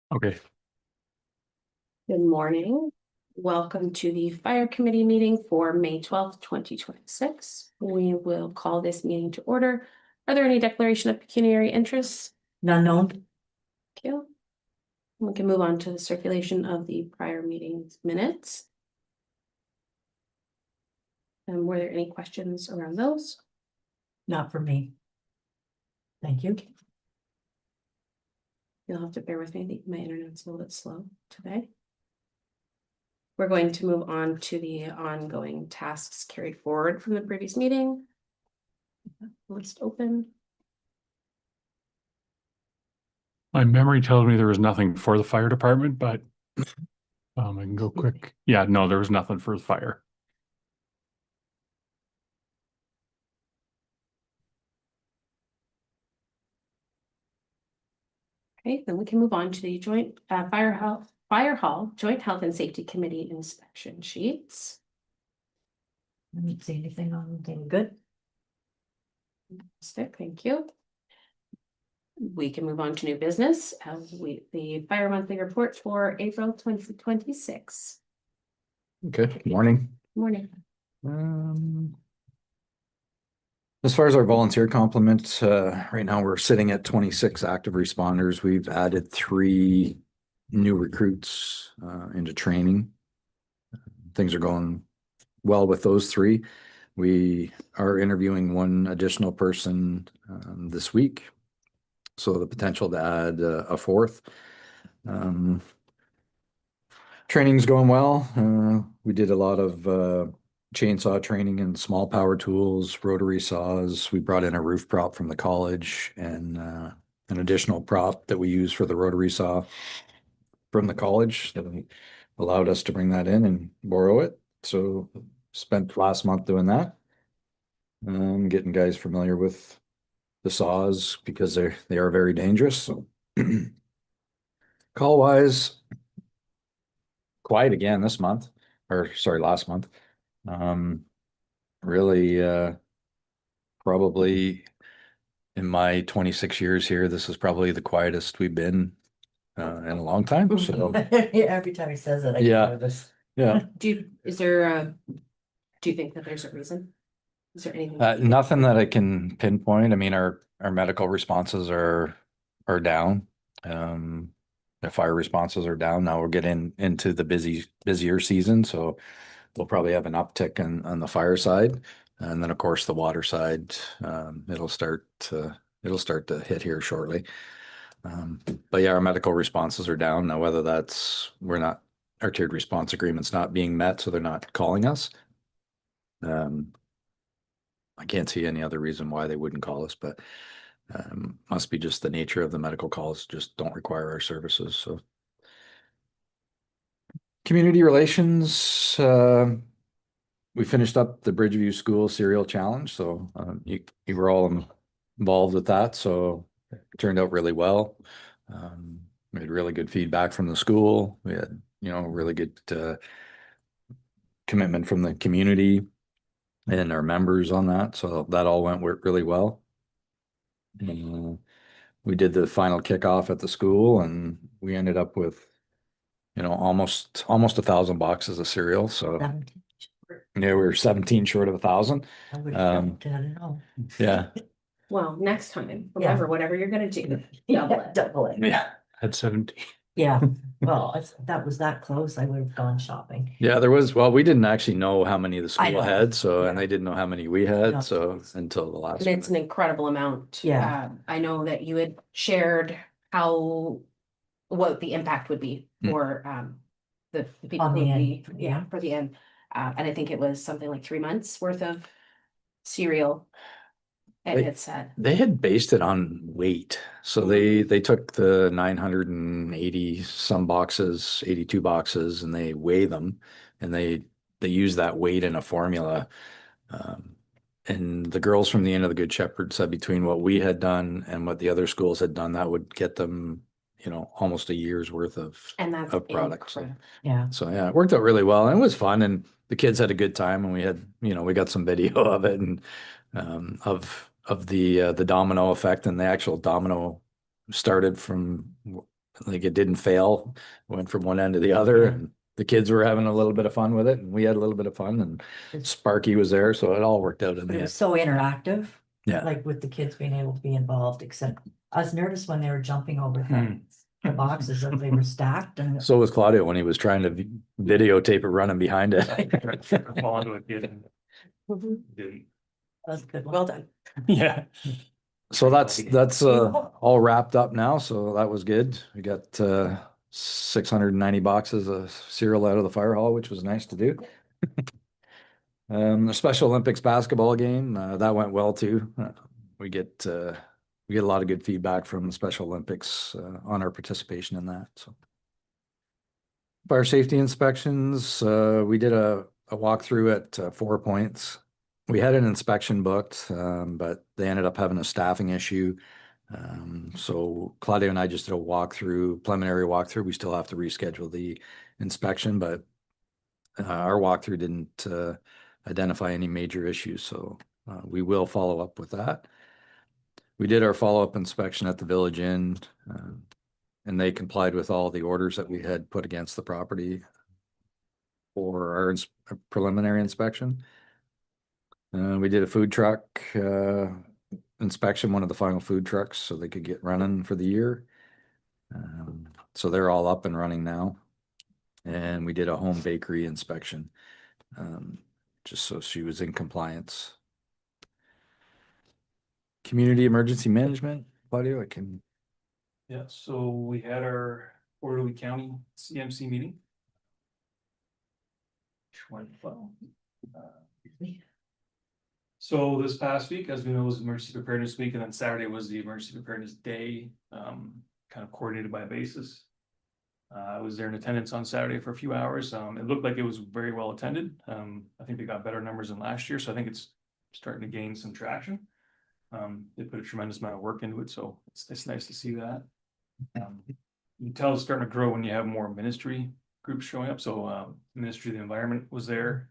Okay, Good morning. Welcome to the Fire Committee meeting for May 12th, 2026. We will call this meeting to order. Are there any declaration of pecuniary interests? None known. Thank you. We can move on to the circulation of the prior meeting's minutes. And were there any questions around those? Not for me. Thank you. You'll have to bear with me. I think my internet's a little bit slow today. We're going to move on to the ongoing tasks carried forward from the previous meeting. List open. my memory tells me there was nothing for the fire department, but I can go quick. Yeah, no, there was nothing for the fire. Okay, then we can move on to the joint fire hall joint health and safety committee inspection sheets. I didn't see anything on anything good. Thank you. We can move on to new business the fire monthly report for April 2026. Okay, morning. Morning. As far as our volunteer complement, right now we're sitting at 26 active responders. We've added 3 new recruits into training. Things are going well with those 3. We are interviewing 1 additional person this week. So the potential to add a 4th. Training's going well. We did a lot of chainsaw training and small power tools, rotary saws. We brought in a roof prop from the college and an additional prop that we use for the rotary saw from the college that allowed us to bring that in and borrow it. So spent last month doing that. Getting guys familiar with the saws because they are very dangerous. So call wise, quiet again this month, or sorry, last month. Really, probably in my 26 years here, this is probably the quietest we've been in a long time. So Every time he says it, I get Yeah. nervous. yeah, Do you think that there's a reason? Is there anything? nothing that I can pinpoint. I mean, our medical responses are down. The fire responses are down. Now we're getting into the busier season, so we'll probably have an uptick on the fire side. And then of course the water side, it'll start to hit here shortly. But yeah, our medical responses are down. Now, whether that's our tiered response agreement's not being met, so they're not calling us. I can't see any other reason why they wouldn't call us, but must be just the nature of the medical calls just don't require our services. So community relations, we finished up the Bridgeview School Cereal Challenge. So you were all involved with that. So it turned out really well. We had really good feedback from the school. We had, really good commitment from the community and our members on that. So that all went really well. We did the final kickoff at the school and we ended up with, almost 1,000 boxes of cereal. So yeah, we were 17 short of 1,000. I would have jumped in and all. Yeah. Well, next time, Yeah. whatever you're gonna do. Yeah, double it. Yeah. At 17. Yeah, well, if that was that close, I would have gone shopping. Yeah, we didn't actually know how many the I school know, had, so, and yeah. they didn't know how many we No. had, so, until the last And it's minute. an incredible amount. Yeah. I know that you had shared what the impact would be for the people On who the would end, be, yeah, for the end. And I think it was something like 3 months worth of cereal. And it said, They had based it on weight, so they took the 980 some boxes, 82 boxes, and they weigh them, and they use that weight in a formula. And the girls from the Inn of the Good Shepherd said between what we had done and what the other schools had done, that would get them, almost a year's worth of and that's product. So, incredible. Yeah, yeah, it worked out really well, and it was fun, and the kids had a good time, and we had, we got some video of it, and of the domino effect, and the actual domino started from like it didn't fail, went from one end to the other, Yeah. and the kids were having a little bit of fun with it, and we had a little bit of fun, and Sparky was there, so it all worked out in But the it end. was so interactive. Yeah. Like with the kids being able to be involved, except I was nervous when they were jumping over the boxes as they were stacked and. So was Claudio when he was trying to videotape it running behind it. Fall into it, didn't. That was a good one. Well done. Yeah. So that's all wrapped up now, so that was good. We got 690 boxes of cereal out of the fire hall, which was nice to do. The Special Olympics basketball game, that went well too. We get a lot of good feedback from the Special Olympics on our participation in that, so. Fire safety inspections, we did a walkthrough at 4 Points. We had an inspection booked, but they ended up having a staffing issue. So Claudio and I just did a preliminary walkthrough. We still have to reschedule the inspection, but our walkthrough didn't identify any major issues, so we will follow up with that. We did our follow-up inspection at the Village Inn, and they complied with all the orders that we had put against the property for our preliminary inspection. We did a food truck inspection, one of the final food trucks, so they could get running for the year. So they're all up and running now. And we did a home bakery inspection, just so she was in compliance. Community emergency management, Claudio, I can. Yeah, so we had our quarterly county CMC meeting. Which went well. So this past week, as we know, was Emergency Preparedness Week, and then Saturday was the Emergency Preparedness Day, kind of coordinated by Basis. I was there in attendance on Saturday for a few hours. It looked like it was very well attended. I think they got better numbers than last year, so I think it's starting to gain some traction. They put a tremendous amount of work into it, so it's nice to see that. You can tell it's starting to grow when you have more ministry groups showing up. So Ministry of the Environment was there.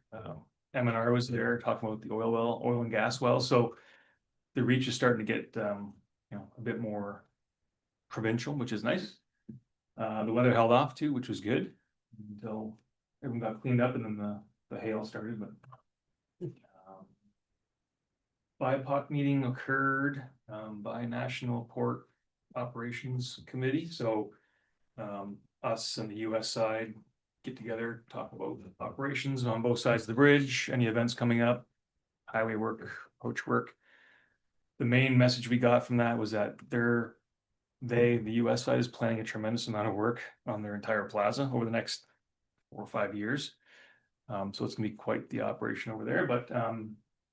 M&R was there talking about the oil and gas wells. So the reach is starting to get a bit more provincial, which is nice. The weather held off too, which was good until everyone got cleaned up and then the hail started. But BIPOC meeting occurred by National Port Operations Committee. So us and the US side get together, talk about operations on both sides of the bridge, any events coming up, highway work, approach work. The main message we got from that was that the US side is planning a tremendous amount of work on their entire plaza over the next 4 or 5 years. So it's gonna be quite the operation over there, but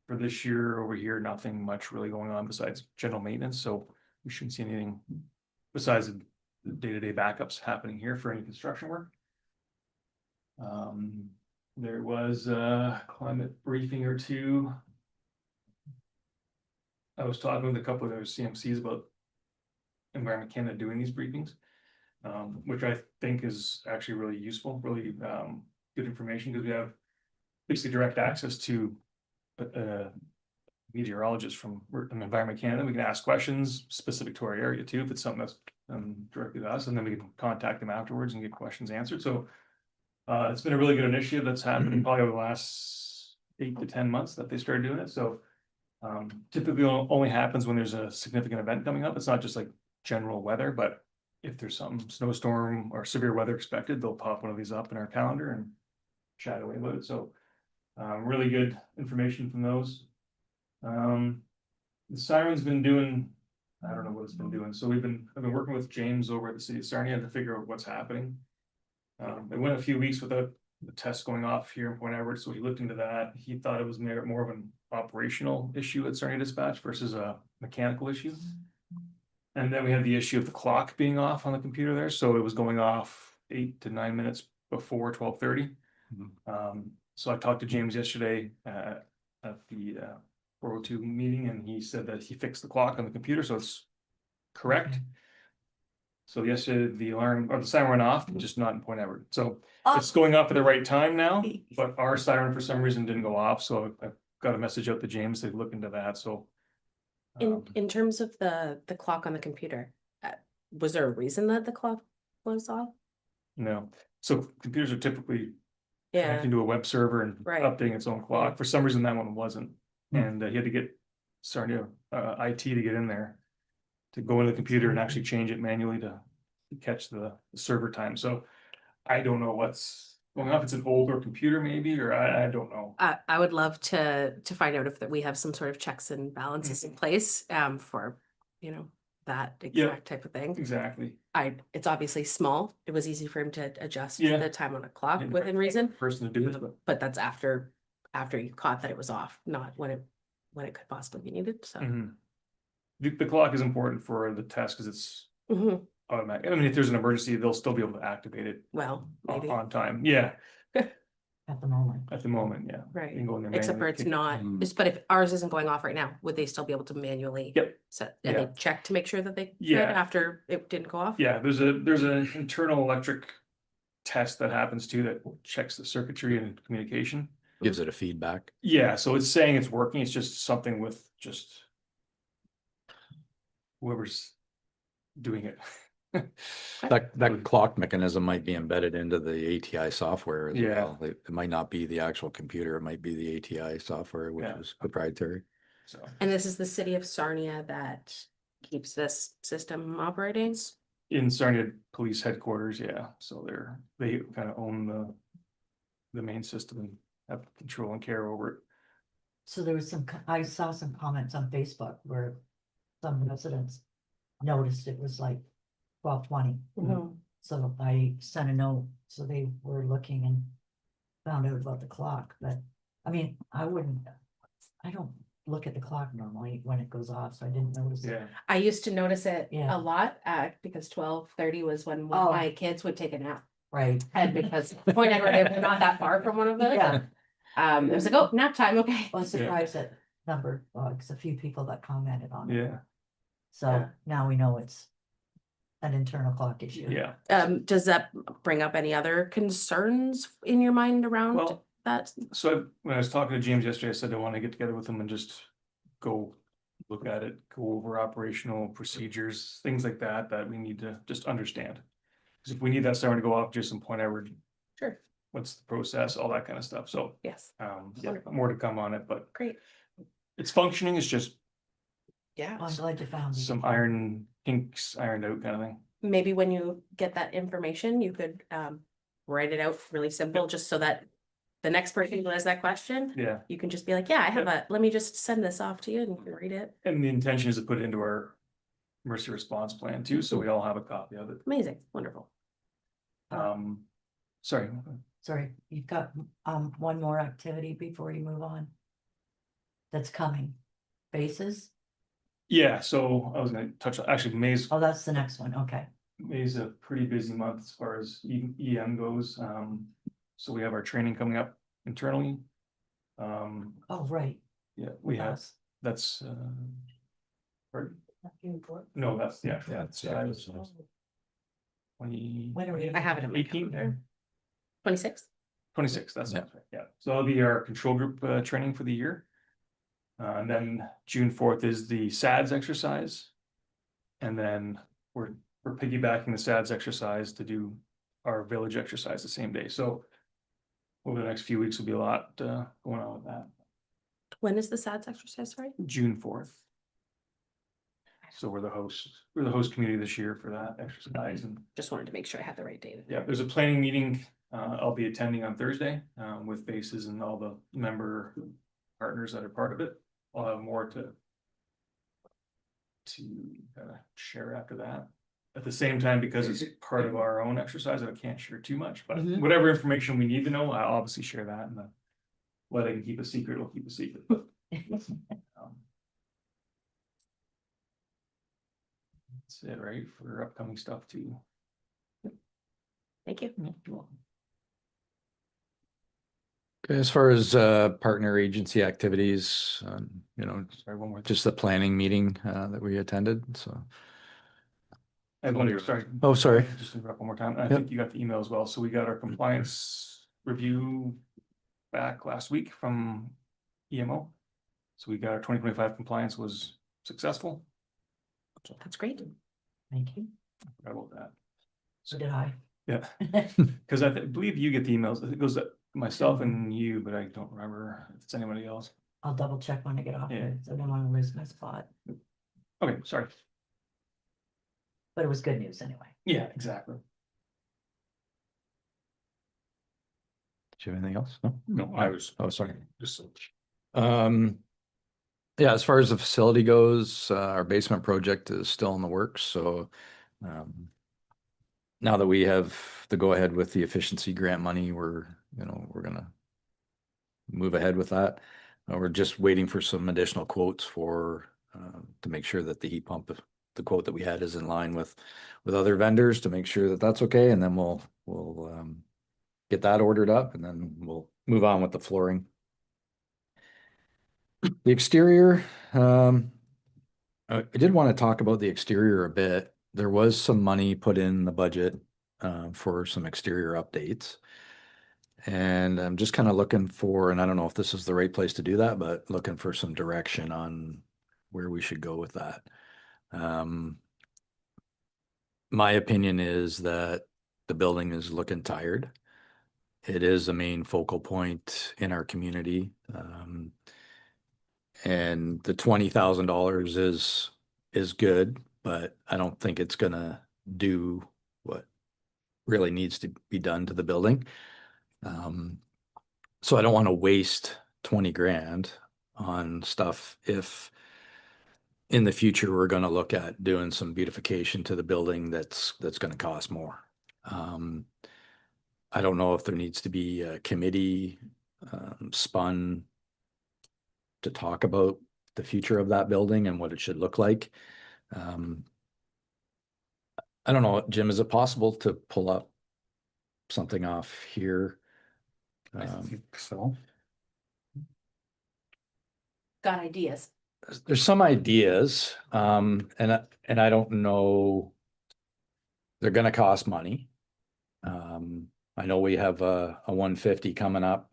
for this year over here, nothing much really going on besides general maintenance. So we shouldn't see anything besides the day-to-day backups happening here for any construction work. There was a climate briefing or two. I was talking with a couple of other CMCs about Environment Canada doing these briefings, which I think is actually really useful, really good information, because we have basically direct access to meteorologists from Environment Canada. We can ask questions specific to our area too, if it's something that's directly to us, and then we can contact them afterwards and get questions answered. So it's been a really good initiative that's happened probably over the last 8 to 10 months that they started doing it. So typically only happens when there's a significant event coming up. It's not just like general weather, but if there's some snowstorm or severe weather expected, they'll pop one of these up in our calendar and chat away about it. So really good information from those. The Siren's been doing, I don't know what it's been doing. So I've been working with James over at the city of Sarnia to figure out what's happening. It went a few weeks without the test going off here in Point Edward, so he looked into that. He thought it was more of an operational issue at Sarnia Dispatch versus a mechanical issue. And then we had the issue of the clock being off on the computer there, so it was going off 8 to 9 minutes before 12:30. So I talked to James yesterday at the 402 meeting, and he said that he fixed the clock on the computer, so it's correct. So yesterday the alarm or the siren went off, just not in Point Edward. So it's going off at the right time now, but our siren for some reason didn't go off. So I got a message out to James to look into that. So In terms of the clock on the computer, was there a reason that the clock was off? No, so computers are typically Yeah, connecting to a web server and Right. updating its own clock. For some reason, that one wasn't. Hmm. And he had to get Sarnia IT to get in there to go into the computer and actually change it manually to catch the server time. So I don't know what's going on. If it's an older computer maybe, or I don't know. I would love to find out if that we have some sort of checks and balances in place, for, you know, that Yeah. exact type of thing. Exactly. It's obviously small. It was easy for him to adjust Yeah. the time on the clock Yeah, within reason. Person to do it, but. But that's after you caught that it was off, not when it could possibly be needed, so. Mhm. The clock is important for the test because it's Mhm. automatic. I mean, if there's an emergency, they'll still be able to activate it Well, on, maybe, on time. Yeah, At the moment. at the moment, yeah. You right, can go in there except for manually, it's kick it. not, Mm. but if ours isn't going off right now, would they still be able to manually? Yep. Set, and Yeah. they check to make sure that they could Yeah. after it didn't go off? Yeah, there's an internal electric test that happens too that checks the circuitry and communication. Gives it a feedback. Yeah, so it's saying it's working. It's just something with just whoever's doing it. That clock mechanism might be embedded into the ATI software as Yeah. well. It might not be the actual computer, it might be the ATI software, which Yeah. is proprietary. So And this is the city of Sarnia that keeps this system operating? in Sarnia Police Headquarters, yeah, so they kind of own the main system and have control and care over it. So there was I saw some comments on Facebook where some residents noticed it was like 12:20. Mhm. So I sent a note, so they were looking and found out about the clock, but I mean, I don't look at the clock normally when it goes off, so I didn't notice it. Yeah, I used to notice it Yeah. a lot, because 12:30 was when Oh. my kids would take a nap. Right. And because Point Edward, they were not that far from one of those. Yeah, It was like, oh, nap time, okay. I was surprised at number, it's a few people that commented on it. yeah, So Yeah. now we know it's an internal clock issue. yeah. Does that bring up any other concerns in your mind around Well, that? so when I was talking to James yesterday, I said I want to get together with him and just go look at it, go over operational procedures, things like that we need to just understand. Because if we need that siren to go off just in Point Edward, Sure, what's the process, all that kind of stuff. So yes, yeah, Wonderful. more to come on it, but great, it's functioning. It's just yeah. I'm glad you found it. some iron kinks ironed out kind of thing. Maybe when you get that information, you could write it out really simple, just so that the next person who has that question, Yeah, you can just be like, yeah, let me just send this off to you and you can read it. and the intention is to put it into our emergency response plan too, so we all have a copy of it. Amazing, wonderful. Sorry. Sorry, you've got one more activity before you move on. That's coming. Bases? Yeah, so I was gonna touch, actually, May's Oh, that's the next one, okay. May's a pretty busy month as far as EM goes. So we have our training coming up internally. Oh, right. Yeah, we have, Us. that's, pardon? No, that's, yeah. That's, I was 20. When are we- I have it in my 18, calendar. 26th? 26, that's Yeah. right, yeah. So that'll be our control group training for the year. And then June 4th is the SADS exercise. And then we're piggybacking the SADS exercise to do our village exercise the same day. So over the next few weeks will be a lot going on with that. When is the SADS exercise, sorry? June 4th. So we're the host community this year for that exercise. And Just wanted to make sure I had the right date. yeah, there's a planning meeting I'll be attending on Thursday with bases and all the member partners that are part of it. I'll have more to kind of share after that. At the same time, because it's part of our own exercise, I can't share too much, but Mhm. whatever information we need to know, I'll obviously share that, and what I can keep a secret, I'll keep a secret, but. That's it, right, for upcoming stuff too. Thank you. You're welcome. Okay, as far as partner agency activities, Sorry, one more. just the planning meeting that we attended, so. I have one here, sorry. Oh, sorry. Just interrupt one more time. I Yep. think you got the email as well. So we got our compliance review back last week from EMO. So we got our 2025 compliance was successful. That's great. Thank you. Forgot about that. So did I. Yeah, because believe you get the emails. I think it goes to myself and you, but I don't remember if it's anybody else. I'll double check when I get off Yeah. it, so I don't wanna lose my spot, Okay, sorry. but it was good news anyway. Yeah, exactly. Do you have anything else? No? No, I was Oh, sorry. just, Yeah, as far as the facility goes, our basement project is still in the works, so now that we have the go-ahead with the efficiency grant money, we're gonna move ahead with that. We're just waiting for some additional quotes to make sure that the heat pump, the quote that we had is in line with other vendors to make sure that that's okay, and then we'll get that ordered up, and then we'll move on with the flooring. The exterior, I did want to talk about the exterior a bit. There was some money put in the budget for some exterior updates. And I'm just kind of looking for, and I don't know if this is the right place to do that, but looking for some direction on where we should go with that. My opinion is that the building is looking tired. It is a main focal point in our community. And the $20,000 is good, but I don't think it's gonna do what really needs to be done to the building. So I don't want to waste 20 grand on stuff if in the future we're going to look at doing some beautification to the building that's going to cost more. I don't know if there needs to be a committee spun to talk about the future of that building and what it should look like. I don't know, Jim, is it possible to pull up something off here? I think so. Got ideas. There's some ideas, and I don't know. They're gonna cost money. I know we have a 150 coming up,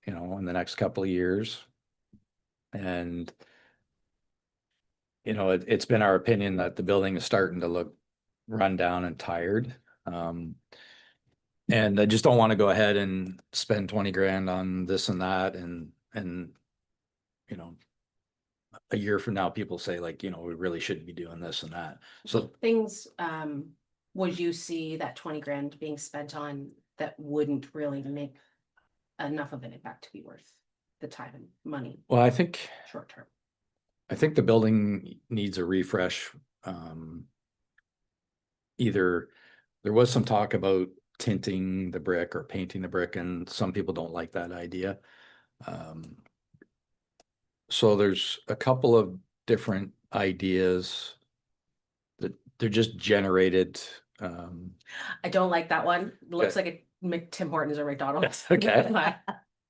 in the next couple of years. And, it's been our opinion that the building is starting to look run down and tired. And I just don't want to go ahead and spend 20 grand on this and that and a year from now, people say like, we really shouldn't be doing this and that. So Things, would you see that 20 grand being spent on that wouldn't really make enough of an impact to be worth the time and money well, I think short term? the building needs a refresh. Either there was some talk about tinting the brick or painting the brick, and some people don't like that idea. So there's a couple of different ideas that they're just generated. I don't like that one. It looks like a Tim Hortons or McDonald's. Okay.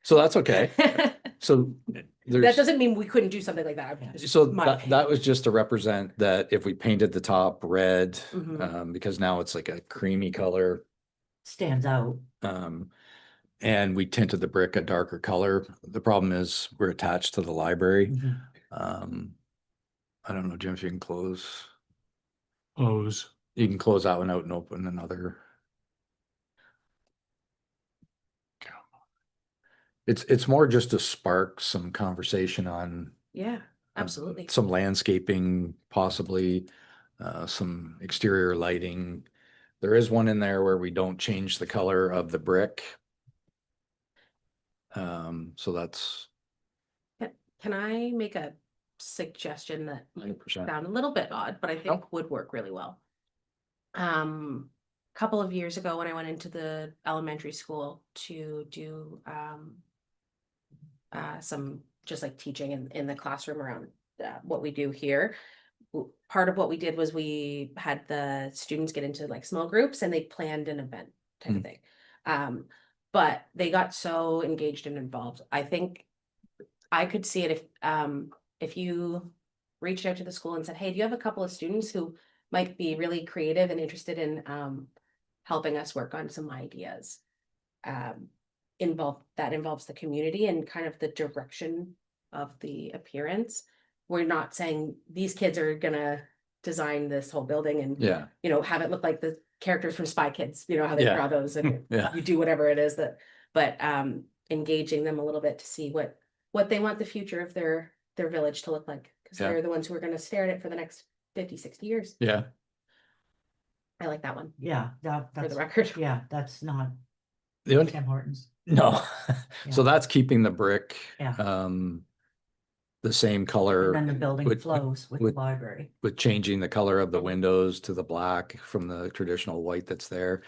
So that's okay. So That there's, doesn't mean we couldn't do something like that. Just so my that opinion. was just to represent that if we painted the top red, Mhm. because now it's like a creamy color. Stands out. And we tinted the brick a darker color. The problem is we're attached to the library. I don't know, Jim, if you can close that one out and open another. It's more just to spark some conversation on Yeah, absolutely. some landscaping, possibly some exterior lighting. There is one in there where we don't change the color of the brick. So that's Can I make a suggestion that 100%. sound a little bit odd, but I think would work really well? Couple of years ago when I went into the elementary school to do some just like teaching in the classroom around what we do here. Part of what we did was we had the students get into like small groups and they planned an event type of thing. But they got so engaged and involved. I think I could see it if you reached out to the school and said, hey, do you have a couple of students who might be really creative and interested in helping us work on some ideas? Involves the community and kind of the direction of the appearance. We're not saying these kids are gonna design this whole building and, Yeah, you know, have it look like the characters from Spy Kids, you know, how they Yeah. draw those and yeah, you do whatever it is that, but engaging them a little bit to see what they want the future of their village to look like. Cause Yeah. they're the ones who are gonna stare at it for the next 50, 60 years. yeah. I like that one Yeah, for the that's, record. yeah, that's not The only, Tim Hortons. no, so Yeah. that's keeping the brick. Yeah. The same color. And then the building with- flows with the with- library. With changing the color of the windows to the black from the traditional white that's there.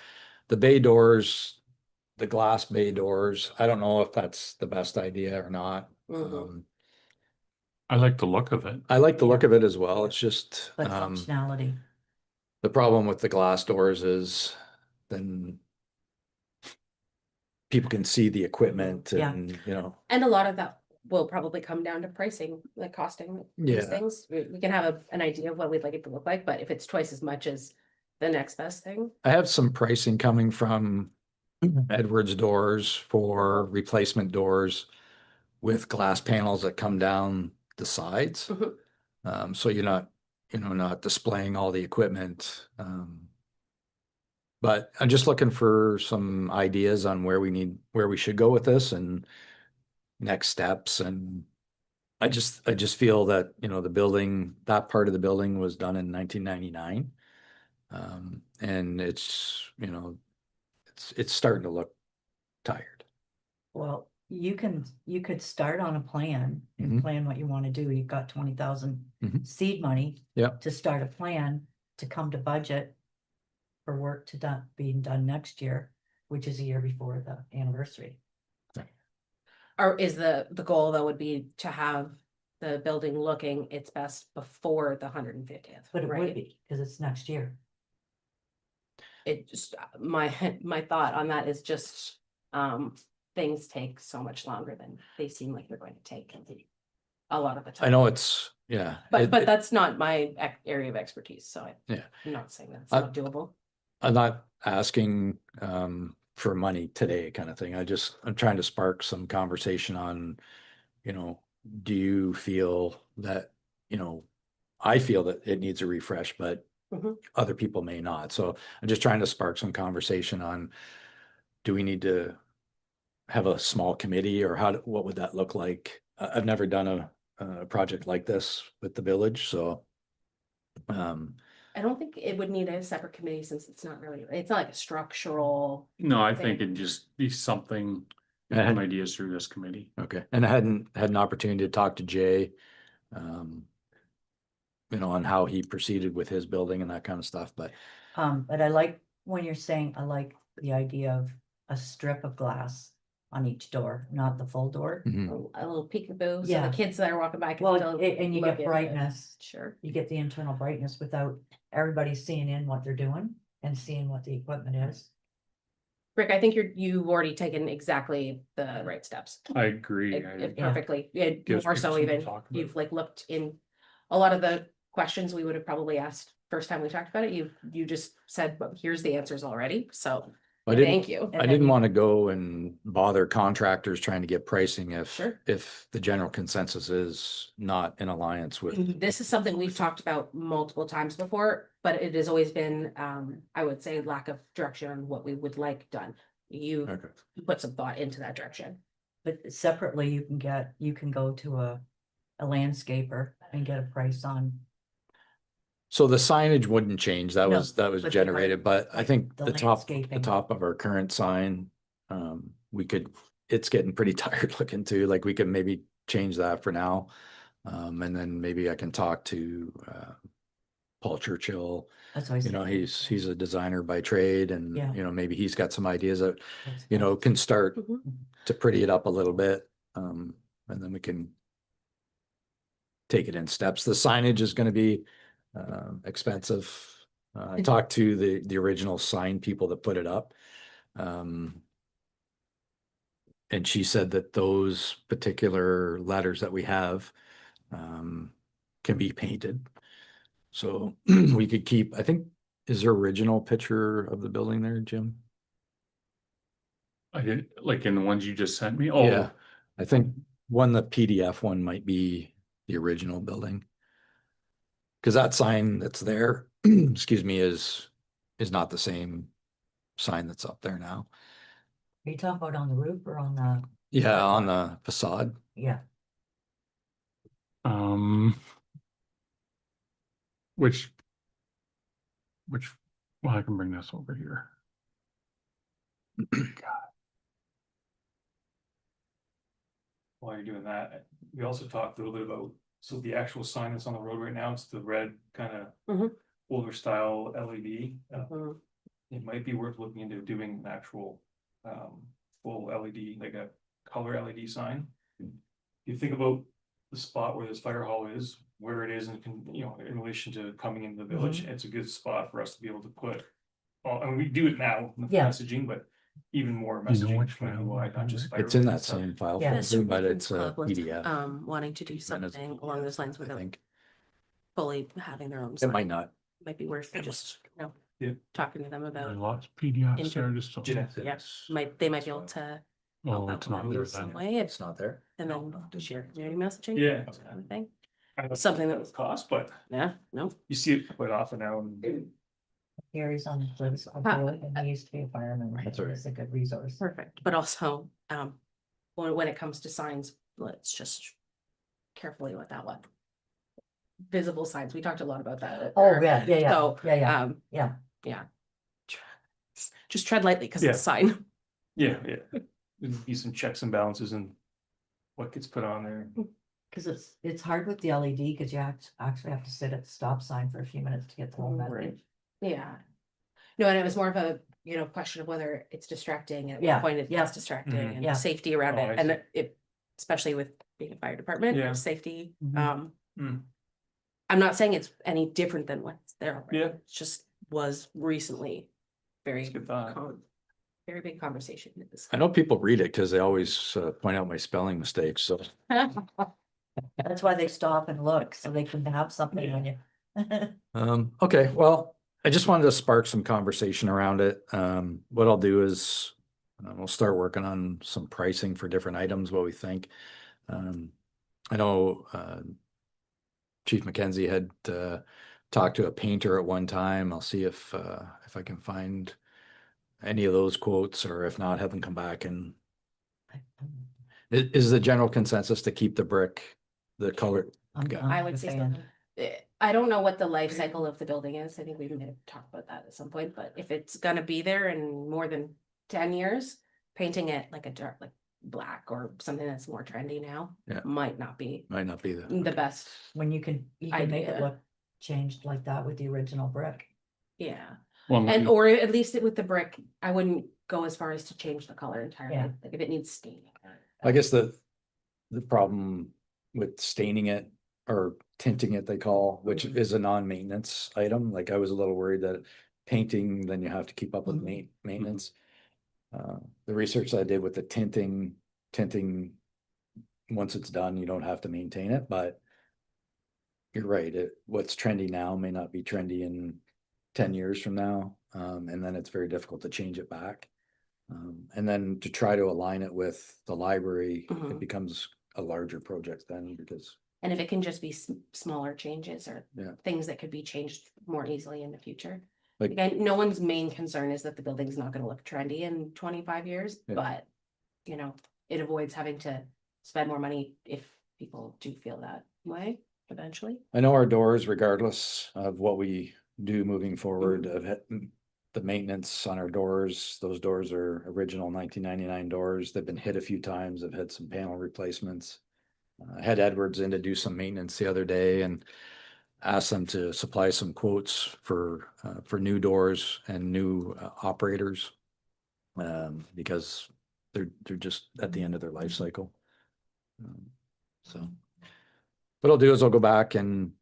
The bay doors, the glass bay doors, I don't know if that's the best idea or not. Mhm. I like the look of it. I like the look of it as well. It's just, But functionality, the problem with the glass doors is then people can see the equipment Yeah. and, you know, And a lot of that will probably come down to pricing, like costing these Yeah. things. We can have an idea of what we'd like it to look like, but if it's twice as much as the next best thing. I have some pricing coming from Edwards doors for replacement doors with glass panels that come down the sides. Mhm. So you're not, not displaying all the equipment. But I'm just looking for some ideas on where we should go with this and next steps. And I just feel that, the building, that part of the building was done in 1999. And it's, it's starting to look tired. well, you could start on a plan and Mhm. plan what you want to do. You've got 20,000 Mhm. seed money. Yep. To start a plan to come to budget for work being done next year, which is a year before the anniversary. Or is the goal though would be to have the building looking its best before the 150th, But it would right? be, because it's next year. It just, my thought on that is just, things take so much longer than they seem like they're going to take. A lot of the time. I know it's, yeah. But that's not my area of expertise, so Yeah. I'm not saying that's I- not doable. I'm not asking for money today kind of thing. I'm trying to spark some conversation on, do you feel that, I feel that it needs a refresh, but Mhm. other people may not. So I'm just trying to spark some conversation on, do we need to have a small committee or what would that look like? I've never done a project like this with the village, so. I don't think it would need a separate committee since it's not like a structural. No, I Thing. think it'd just be something, Yeah. some ideas through this committee. Okay, and I hadn't had an opportunity to talk to Jay. On how he proceeded with his building and that kind of stuff, but But I like when you're saying, I like the idea of a strip of glass on each door, not the full door. mhm, A little peekaboo, so Yeah. the kids that are walking by can Well, still. and you look get in, but- brightness, Sure. you get the internal brightness without everybody seeing in what they're doing and seeing what the equipment is. Rick, I think you've already taken exactly the right steps. I agree. Perfectly, yeah, Gives more people so something to even, talk about. you've like looked in a lot of the questions we would have probably asked first time we talked about it, you just said, well, here's the answers already, so I didn't, thank you. And I then didn't you- want to go and bother contractors trying to get pricing Sure. if the general consensus is not in alliance with. This is something we've talked about multiple times before, but it has always been, I would say, lack of direction on what we would like done. You Okay. put some thought into that direction. But separately, you can go to a landscaper and get a price on. So the signage wouldn't change. That No, was but the generated, but I think the the landscaping. top of our current sign, it's getting pretty tired looking too. Like we can maybe change that for now. And then maybe I can talk to Paul Churchill. That's always. He's a designer by trade and, Yeah. maybe he's got some ideas that, That's- can start Mhm. to pretty it up a little bit. And then we can take it in steps. The signage is gonna be expensive. I talked to the original sign people that put it up. And she said that those particular letters that we have can be painted. So we could keep, I think, is there original picture of the building there, Jim? I did, like in the ones you just sent me. Yeah, Oh, I think the PDF one might be the original building. Cause that sign that's there, excuse me, is not the same sign that's up there now. Are you talking about on the roof or on the, Yeah, on the facade. yeah, Um. Which, well, I can bring this over here. While you're doing that, we also talked a little bit about, so the actual sign that's on the road right now, it's the red kind of Mhm. older style LED. Mhm. It might be worth looking into doing an actual full LED, like a color LED sign. You think about the spot where this fire hall is, where it is, and you know, in relation to coming into the village, it's a good spot for us to be able to put. And we do it now, with Yeah. messaging, but even more You know messaging which community file wide, not it's just in fire. It's in related that stuff. same file, Yeah. folder, but Regions it's a Club was, PDF. wanting to do And it's something along those lines I without think fully having their own. it sign. might not. Might be worth just, Yeah. talking to them There are about, lots of PDFs Inter- there, just. Jeanette. yes, they might be able to Oh, help it's out not in there some then. way, It's not there. and then share community messaging. Yeah. Kind of thing. Something Something that that was cost, but Yeah, no, you see it quite often now. And Gary's on the board and he used to be a fireman. That's so right. He's a good resource. perfect, but also, when it comes to signs, let's just carefully with that one. Visible signs, we talked a lot about that. Oh, yeah, yeah, So, yeah, yeah. yeah. Just tread lightly, cause it's a sign. yeah, there'd be some checks and balances and what gets put on there. Cause it's hard with the LED, cause you actually have to sit at the stop sign for a few minutes to get the whole Right. message. Yeah. No, and it was more of a, question of whether it's distracting, and at Yeah, what point yeah. it's distracting, Mhm. and Yeah. safety around Oh, I it, and see. it, especially with being a fire department, Yeah. safety, Mhm. I'm not saying it's any different than what's there already. Yeah. It just was recently very, It's a good thought. very big conversation. It was- I know people read it because they always point out my spelling mistakes, so. That's why they stop and look, so they can have something on you. Okay, well, I just wanted to spark some conversation around it. What I'll do is we'll start working on some pricing for different items, what we think. I know Chief McKenzie had talked to a painter at one time. I'll see if I can find any of those quotes, or if not, have them come back. And is the general consensus to keep the brick, the color? Yeah. I would say so. I don't know what the life cycle of the building is. I think we may have talked about that at some point, but if it's gonna be there in more than 10 years, painting it like a dark, like black or something that's more trendy now, Yeah. might not be Might not be the. the best. When you can make it Idea. look changed like that with the original brick. Yeah, Well, and or at least with the brick, I wouldn't go as far as to change the color entirely. Yeah. Like if it needs staining. I guess the problem with staining it or tinting it, they call, which Mhm. is a non-maintenance item. Like I was a little worried that painting, then you have to keep up with Mhm. maintenance. The research I did with the tinting, once it's done, you don't have to maintain it, but you're right. What's trendy now may not be trendy in 10 years from now. And then it's very difficult to change it back. And then to try to align it with the library, it Mhm. becomes a larger project then, because And if it can just be smaller changes or Yeah. things that could be changed more easily in the future. Like- Again, no one's main concern is that the building's not gonna look trendy in 25 years, Yeah. but, it avoids having to spend more money if people do feel that way eventually. I know our doors, regardless of what we do moving forward, Mm-hmm. have had the maintenance on our doors. Those doors are original 1999 doors. They've been hit a few times. I've had some panel replacements. I had Edwards in to do some maintenance the other day and asked them to supply some quotes for new doors and new operators. Because they're just at the end of their life cycle. So what I'll do is I'll go back and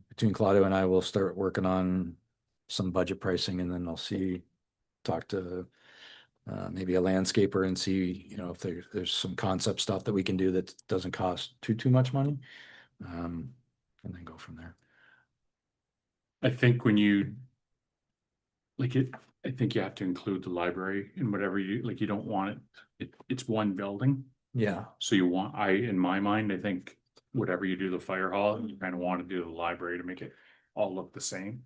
between Claudio and I will start working on some budget pricing, and then I'll talk to maybe a landscaper and see, if there's some concept stuff that we can do that doesn't cost too much money. And then go from there. I think I think you have to include the library in whatever you don't want it's one building. Yeah. So in my mind, I think whatever you do the fire hall, you kind of want to do the library to make it all look the same.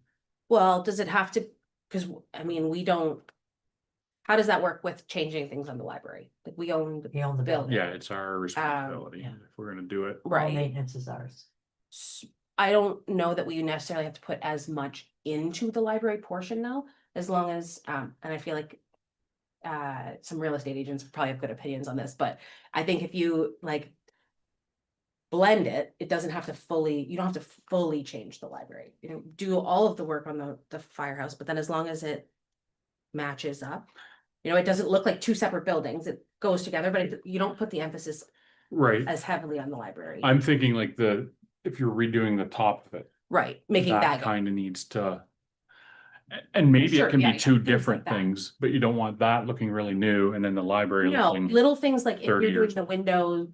Well, does it have to, because, I mean, we don't. How does that work with changing things on the library? Like, we own the We own the building. Yeah, it's our responsibility yeah. if we're gonna do it. All right. maintenance is ours. I don't know that we necessarily have to put as much into the library portion now, as long as, and I feel like. Some real estate agents probably have good opinions on this, but I think if you like. Blend it, it doesn't have to fully, you don't have to fully change the library, you know, do all of the work on the firehouse, but then as long as it. Matches up, you know, it doesn't look like two separate buildings, it goes together, but you don't put the emphasis Right. as heavily on the library. I'm thinking like if you're redoing the top of it, Right, making that go. kind of needs to. And maybe Sure, it can yeah, be yeah, two things like different that. things, but you don't want that looking really new and then the library No, looking. little things like if 30 you're doing years the window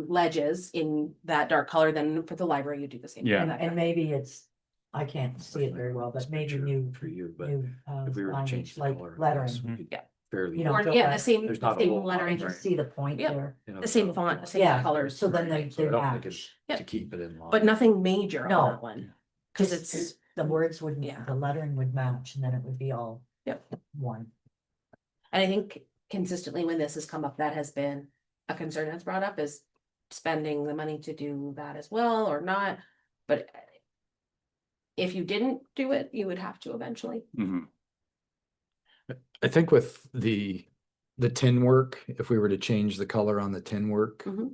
ledges in that dark color, then for the library, you do the same. thing. Yeah. And maybe it's, I can't see it very well, but maybe new, For you, but new, if we were to signage, change the like color. lettering. Yeah. Fairly. You know, Or, so yeah, that the same, there's not a same whole lot, lettering, You just see the point Yep. there. you know, the same so- font, the same Yeah, colors. so then they So I don't think match. it's Yep. to keep it in line. But nothing major on No. that one, cause Just it's, the words wouldn't, Yeah. the lettering would match and then it would be all. Yep. One. and I think consistently when this has come up, that has been a concern that's brought up is. Spending the money to do that as well or not, but. If you didn't do it, you would have to eventually. Mhm. I think with the tin work, if we were to change the color on the tin work. Mhm.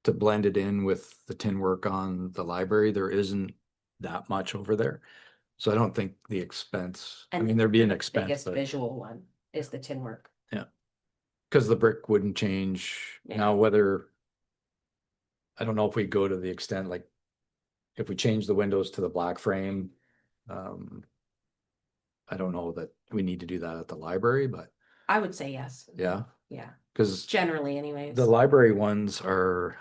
To blend it in with the tin work on the library, there isn't that much over there. So I don't think the expense, I And mean, there'd be an the expense, biggest but visual one is the tin work. because the brick wouldn't change. Yeah. Now whether. I don't know if we go to the extent like. If we change the windows to the black frame. I don't know that we need to do that at the library, but I would say yes. yeah, Yeah, because generally anyways. the library ones are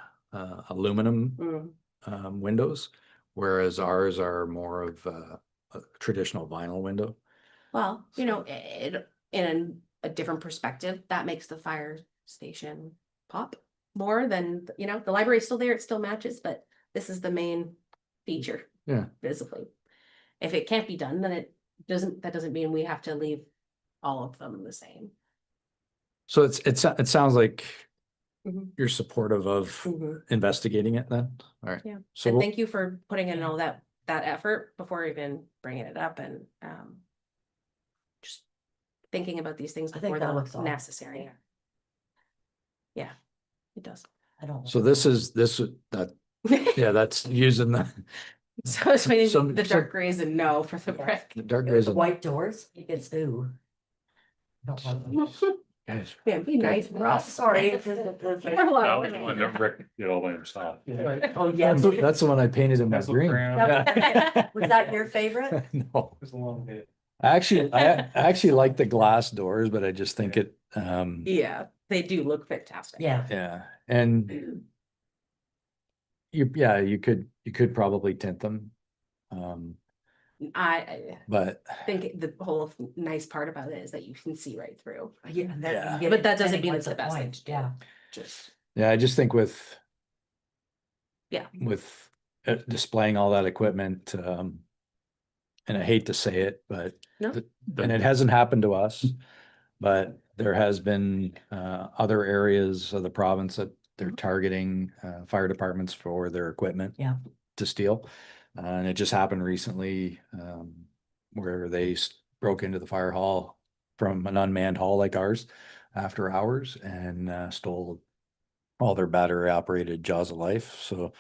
aluminum Mm, windows, whereas ours are more of a traditional vinyl window. well, you know, it, in a different perspective, that makes the fire station pop more than, you know, the library's still there, it still matches, but this is the main feature. Yeah. Visibly. If it can't be done, then that doesn't mean we have to leave all of them the same. So it sounds like Mhm. you're supportive of investigating it then? All right. Yeah. So And we'll- thank you for putting in all that effort before even bringing it up and, just thinking about these things I think before that they're looks awesome. necessary. Yeah, it does. I don't. So yeah, that's using the So it's waiting, Some- the dark grays and no for the Yeah. brick. the dark The grays. white doors, it's ooh. Don't like them. Guys, Yeah, be nice, Ross. Sorry. That was when the brick did all by himself. Oh, yeah. That's the one I painted in my Pencil green. crayon. Yeah. Was that your favorite? No, It's a long day. I actually like the glass doors, but I just think it, Yeah, they do look fantastic. Yeah. yeah, and you could probably tint them. I But think the whole nice part about it is that you can see right through. Yeah. and then you Yeah. get But it that doesn't depending mean on it's the best thing point, to do. Yeah. Just, yeah, I just think with. Yeah. With displaying all that equipment, and I hate to say it, but, No. and it hasn't happened to us. But there has been, other areas of the province that they're targeting, fire departments for their equipment. Yeah. To steal, and it just happened recently, where they broke into the fire hall from an unmanned hall like ours after hours and, stole all their battery operated Jaws of Life. So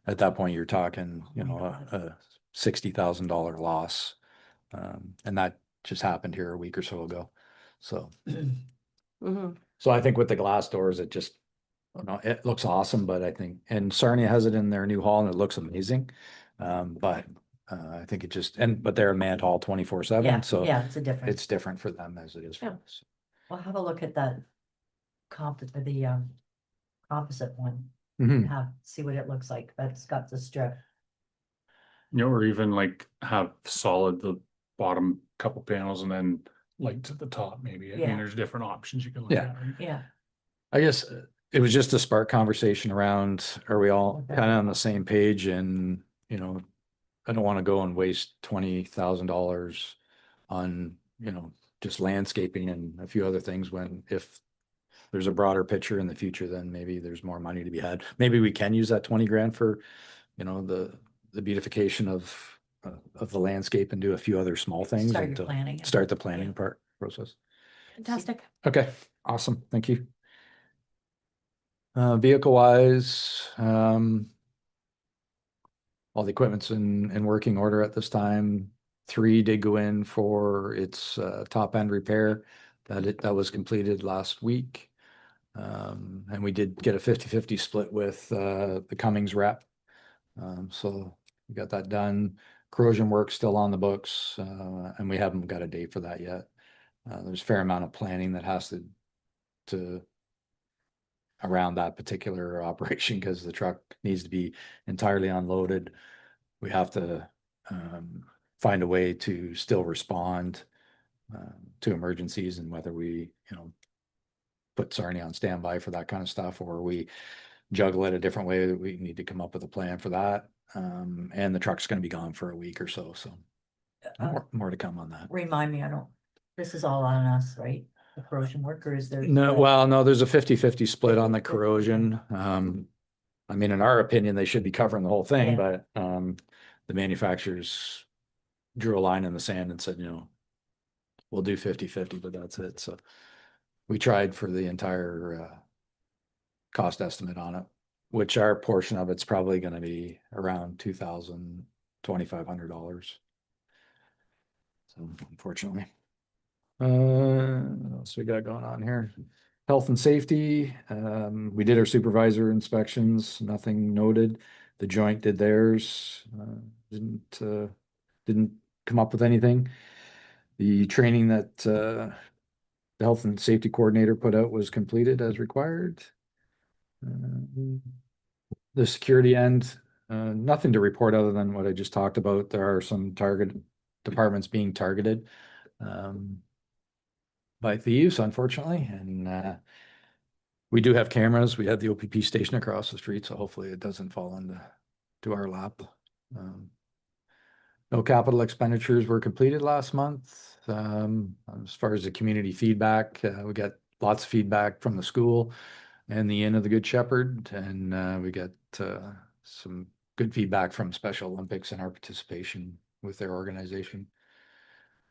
at that point, you're talking, you know, a $60,000 loss. And that just happened here a week or so ago. So, mhm. so I think with the glass doors, it just, you know, it looks awesome, but I think, and Sarnia has it in their new hall and it looks amazing. But I think it just, but they're a manned hall 24/7, Yeah, so yeah, it's a difference. it's different for them as it is for Yeah. us. Well, have a look at that composite one, Mhm. see what it looks like. That's got the strip. You know, or even like have solid the bottom couple panels and then light to the top, maybe. I Yeah. mean, there's different options you can look Yeah. at. Right? Yeah. I guess it was just a spark conversation around, are we all Okay. kind of on the same page and, you know, I don't want to go and waste $20,000 on, you know, just landscaping and a few other things when if there's a broader picture in the future, then maybe there's more money to be had. Maybe we can use that 20 grand for, you know, the beautification of the landscape and do a few other small things. Start your until- planning. Start the planning part process. Fantastic. Okay, awesome. Thank you. Vehicle wise, all the equipment's in working order at this time. 3 did go in for its top end repair that was completed last week. And we did get a 50-50 split with the Cummings rep. So we got that done. Corrosion work still on the books, and we haven't got a date for that yet. There's a fair amount of planning that has to around that particular operation because the truck needs to be entirely unloaded. We have to find a way to still respond to emergencies, and whether we, you know, put Sarnia on standby for that kind of stuff, or we juggle it a different way. That we need to come up with a plan for that. And the truck's going to be gone for a week or so. So more to come on that. Remind me, this is all on us, right? The corrosion work, or is there? No, well, no, there's a 50-50 split on the 50-50. corrosion. I mean, in our opinion, they should be covering the whole thing, Yeah. but the manufacturers drew a line in the sand and said, you know, we'll do 50-50, but that's it. So we tried for the entire cost estimate on it, which our portion of it's probably going to be around $2,500. So unfortunately. What else we got going on here? Health and safety. We did our supervisor inspections, nothing noted. The joint did theirs. Didn't come up with anything. The training that the health and safety coordinator put out was completed as required. The security end, nothing to report other than what I just talked about. There are some departments being targeted by thieves, unfortunately, and we do have cameras. We have the OPP station across the street, so hopefully it doesn't fall into our lap. No capital expenditures were completed last month. As far as the community feedback, we got lots of feedback from the school and the Inn of the Good Shepherd, and we got some good feedback from Special Olympics and our participation with their organization.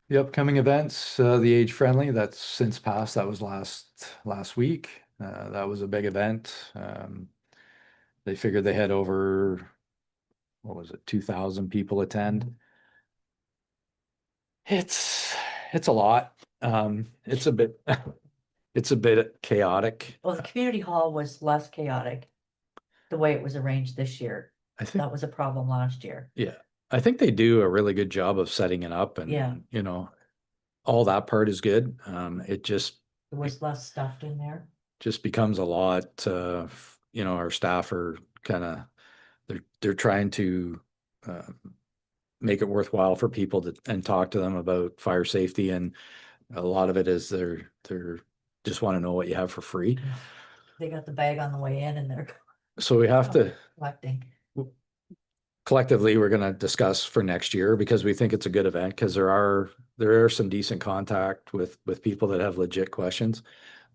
The upcoming events, the Age Friendly, that's since passed. That was last week. That was a big event. They figured they had over, what was it, 2,000 people attend. It's a lot. It's a bit it's a bit chaotic. Well, the community hall was less chaotic. The way it was arranged this year, I think that was a problem last year. I think they do a really good job of setting it up, and Yeah. you know, all that part is good. It just There was less stuffed in there. becomes a lot. You know, our staff are kind of they're trying to make it worthwhile for people to and talk to them about fire safety, and a lot of it is they're just want to know what you have for free. They got the bag on the way in and they're So we have to collecting. collectively, we're going to discuss for next year, because we think it's a good event, because there are some decent contact with people that have legit questions,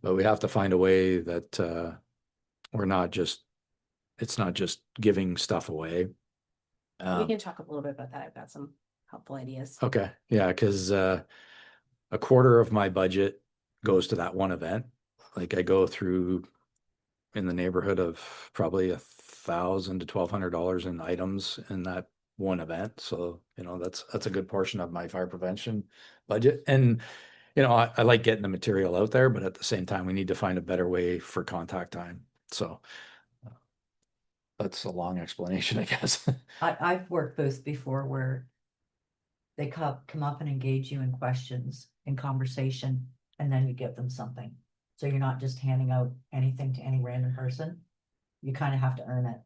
but we have to find a way that we're not just, it's not just giving stuff away. We can talk a little bit about that. I've got some helpful ideas. Okay, yeah, because a quarter of my budget goes to that one event. Like I go through in the neighborhood of probably $1,000 to $1,200 in items in that one event. So, you know, that's a good portion of my fire prevention budget. And, you know, I like getting the material out there, but at the same time, we need to find a better way for contact time. So that's a long explanation, I guess. I've worked booths before where they come up and engage you in questions, in conversation, and then you give them something. So you're not just handing out anything to any random person. You kind of have to earn it,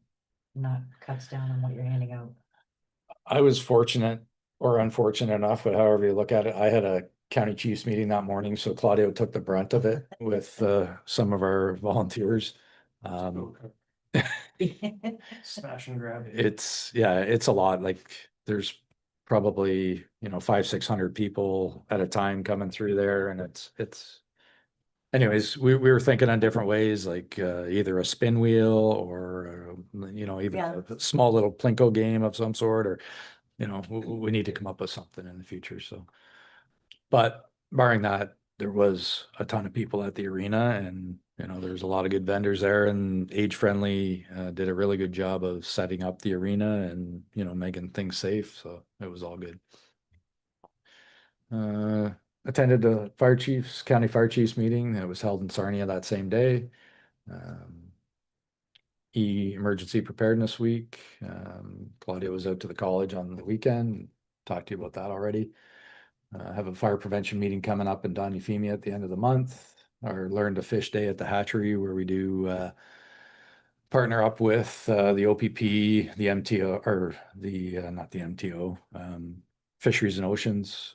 not cuts down on what you're handing out. I was fortunate or unfortunate enough, but however you look at it, I had a county chiefs meeting that morning, so Claudio took the brunt of it with some of our volunteers. Smash and grab. It's a lot. Like there's probably, 500-600 people at a time coming through there, and it's. Anyways, we were thinking on different ways, like either a spin wheel or, even Yeah. a small little Plinko game of some sort, or, we need to come up with something in the future, so. But barring that, there was a ton of people at the arena, and, there's a lot of good vendors there, and Age Friendly did a really good job of setting up the arena and, making things safe, so it was all good. Attended the county fire chiefs meeting that was held in Sarnia that same day. Emergency preparedness week. Claudia was out to the college on the weekend. Talked to you about that already. Have a fire prevention meeting coming up in Don Euphemia at the end of the month. Our Learn to Fish Day at the hatchery, where we do partner up with the OPP, the MTO, or the not the MTO, Fisheries and Oceans,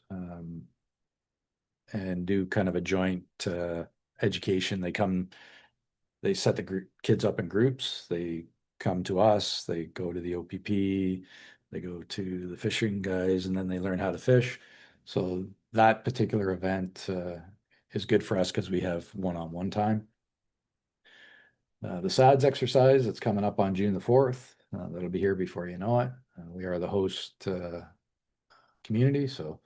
and do kind of a joint education. They set the kids up in groups. They come to us, they go to the OPP, they go to the fishing guys, and then they learn how to fish. So that particular event is good for us because we have one-on-one time. The SADS exercise, it's coming up on June the 4th. That'll be here before you know it. We are the host community, so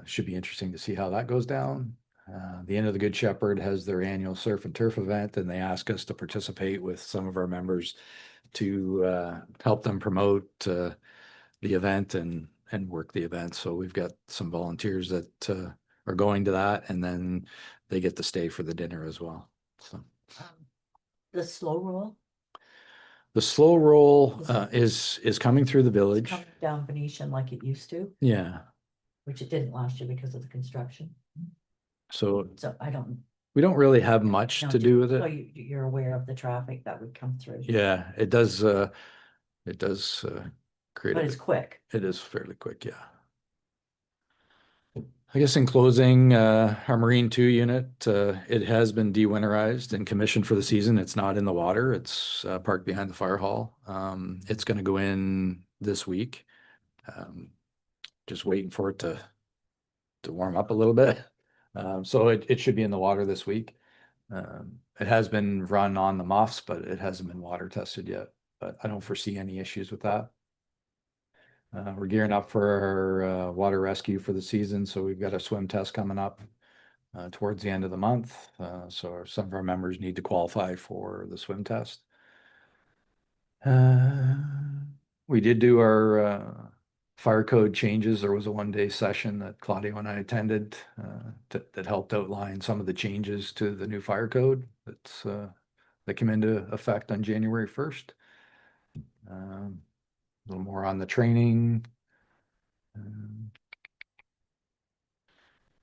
should be interesting to see how that goes down. The Inn of the Good Shepherd has their annual surf and turf event, and they ask us to participate with some of our members to help them promote the event and work the event. So we've got some volunteers that are going to that, and then they get to stay for the dinner as well. So The slow roll the slow roll is coming through the is village. coming down Venetian like it used to, Yeah. which it didn't last year because of the construction. So So I don't. we don't really have much No, to do with So it. you're aware of the traffic that would come through. Yeah, it does create But a it's bit. quick. It is fairly quick, yeah. I guess in closing, our Marine 2 unit, it has been de-winterized and commissioned for the season. It's not in the water. It's parked behind the fire hall. It's going to go in this week. Just waiting for it to warm up a little bit. So it should be in the water this week. It has been run on the muffs, but it hasn't been water tested yet. But I don't foresee any issues with that. We're gearing up for our water rescue for the season, so we've got a swim test coming up towards the end of the month. So some of our members need to qualify for the swim test. We did do our fire code changes. There was a one-day session that Claudia and I attended that helped outline some of the changes to the new fire code that came into effect on January 1st. A little more on the training.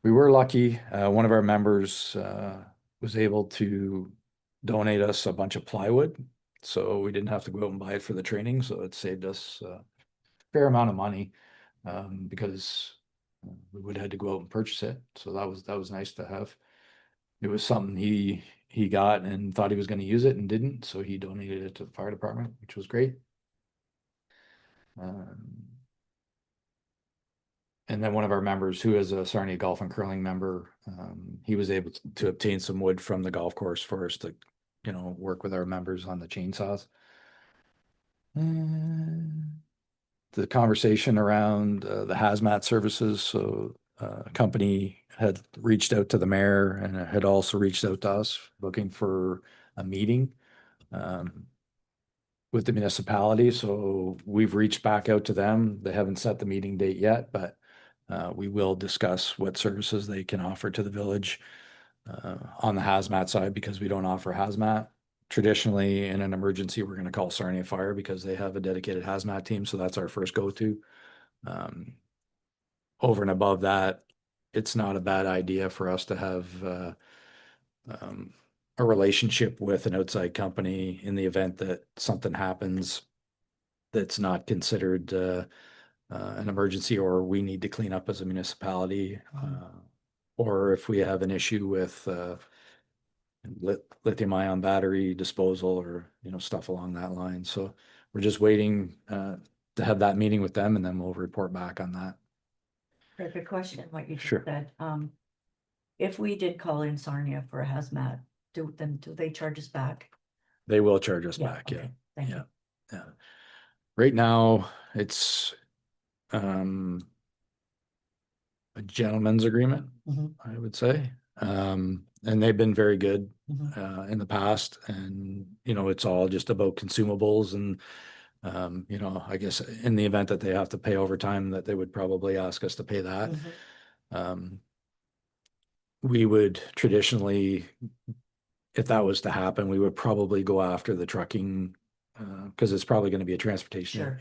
We were lucky. One of our members was able to donate us a bunch of plywood, so we didn't have to go out and buy it for the training. So it saved us a fair amount of money because we would have had to go out and purchase it. So that was nice to have. It was something he got and thought he was going to use it and didn't, so he donated it to the fire department, which was great. And then one of our members, who is a Sarnia Golf and Curling member, he was able to obtain some wood from the golf course for us to, work with our members on the chainsaws. The conversation around the hazmat services. So a company had reached out to the mayor and had also reached out to us looking for a meeting with the municipality. So we've reached back out to them. They haven't set the meeting date yet, but we will discuss what services they can offer to the village on the hazmat side, because we don't offer hazmat. Traditionally, in an emergency, we're going to call Sarnia Fire because they have a dedicated hazmat team. So that's our first go-to. Over and above that, it's not a bad idea for us to have a relationship with an outside company in the event that something happens that's not considered an emergency, or we need to clean up as a municipality, or if we have an issue with lithium ion battery disposal or stuff along that line. So we're just waiting to have that meeting with them, and then we'll report back on that. Perfect question, what you just Sure. said. If we did call in Sarnia for a hazmat, do they charge us back? They will charge us back, yeah. okay, Thank you. Yeah. Right now, it's a gentleman's agreement, Mhm. I would say. And they've been very good Mhm. in the past, and it's all just about consumables, and I guess in the event that they have to pay overtime, that they would probably ask us to pay that. Mhm. Um, we would traditionally, if that was to happen, we would probably go after the trucking, because it's probably going to be a transportation Sure.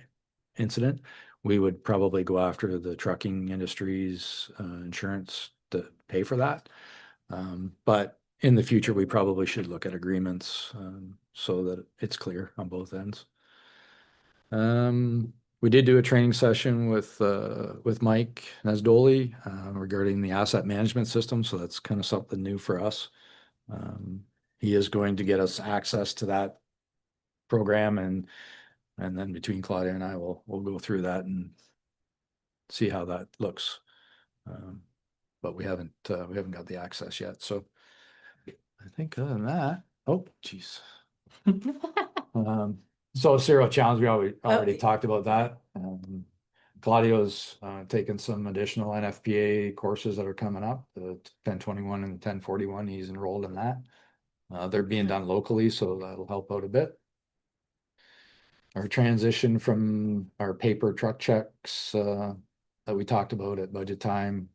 incident. We would probably go after the trucking industry's insurance to pay for that. But in the future, we probably should look at agreements so that it's clear on both ends. We did do a training session with Mike Nasdoli regarding the asset management system, so that's kind of something new for us. He is going to get us access to that program, and then between Claudia and I, we'll go through that and see how that looks. But we haven't got the access yet, so I think other than that, oh geez. So serial challenge, we already talked about that. Claudio's taken some additional NFPA courses that are coming up, the 1021 and 1041. He's enrolled in that. They're being done locally, so that'll help out a bit. Our transition from our paper truck checks that we talked about at budget time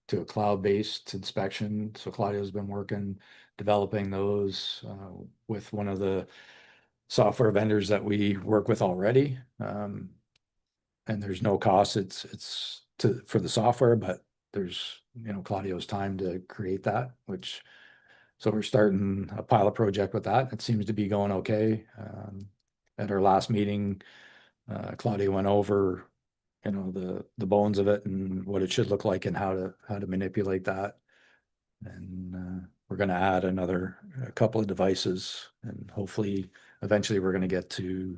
to a cloud-based inspection. So Claudio's been working, developing those with one of the software vendors that we work with already. And there's no cost. It's for the software, but there's Claudio's time to create that, so we're starting a pilot project with that. It seems to be going okay. At our last meeting, Claudia went over the bones of it and what it should look like and how to manipulate that. And we're going to add a couple of devices, and hopefully eventually we're going to get to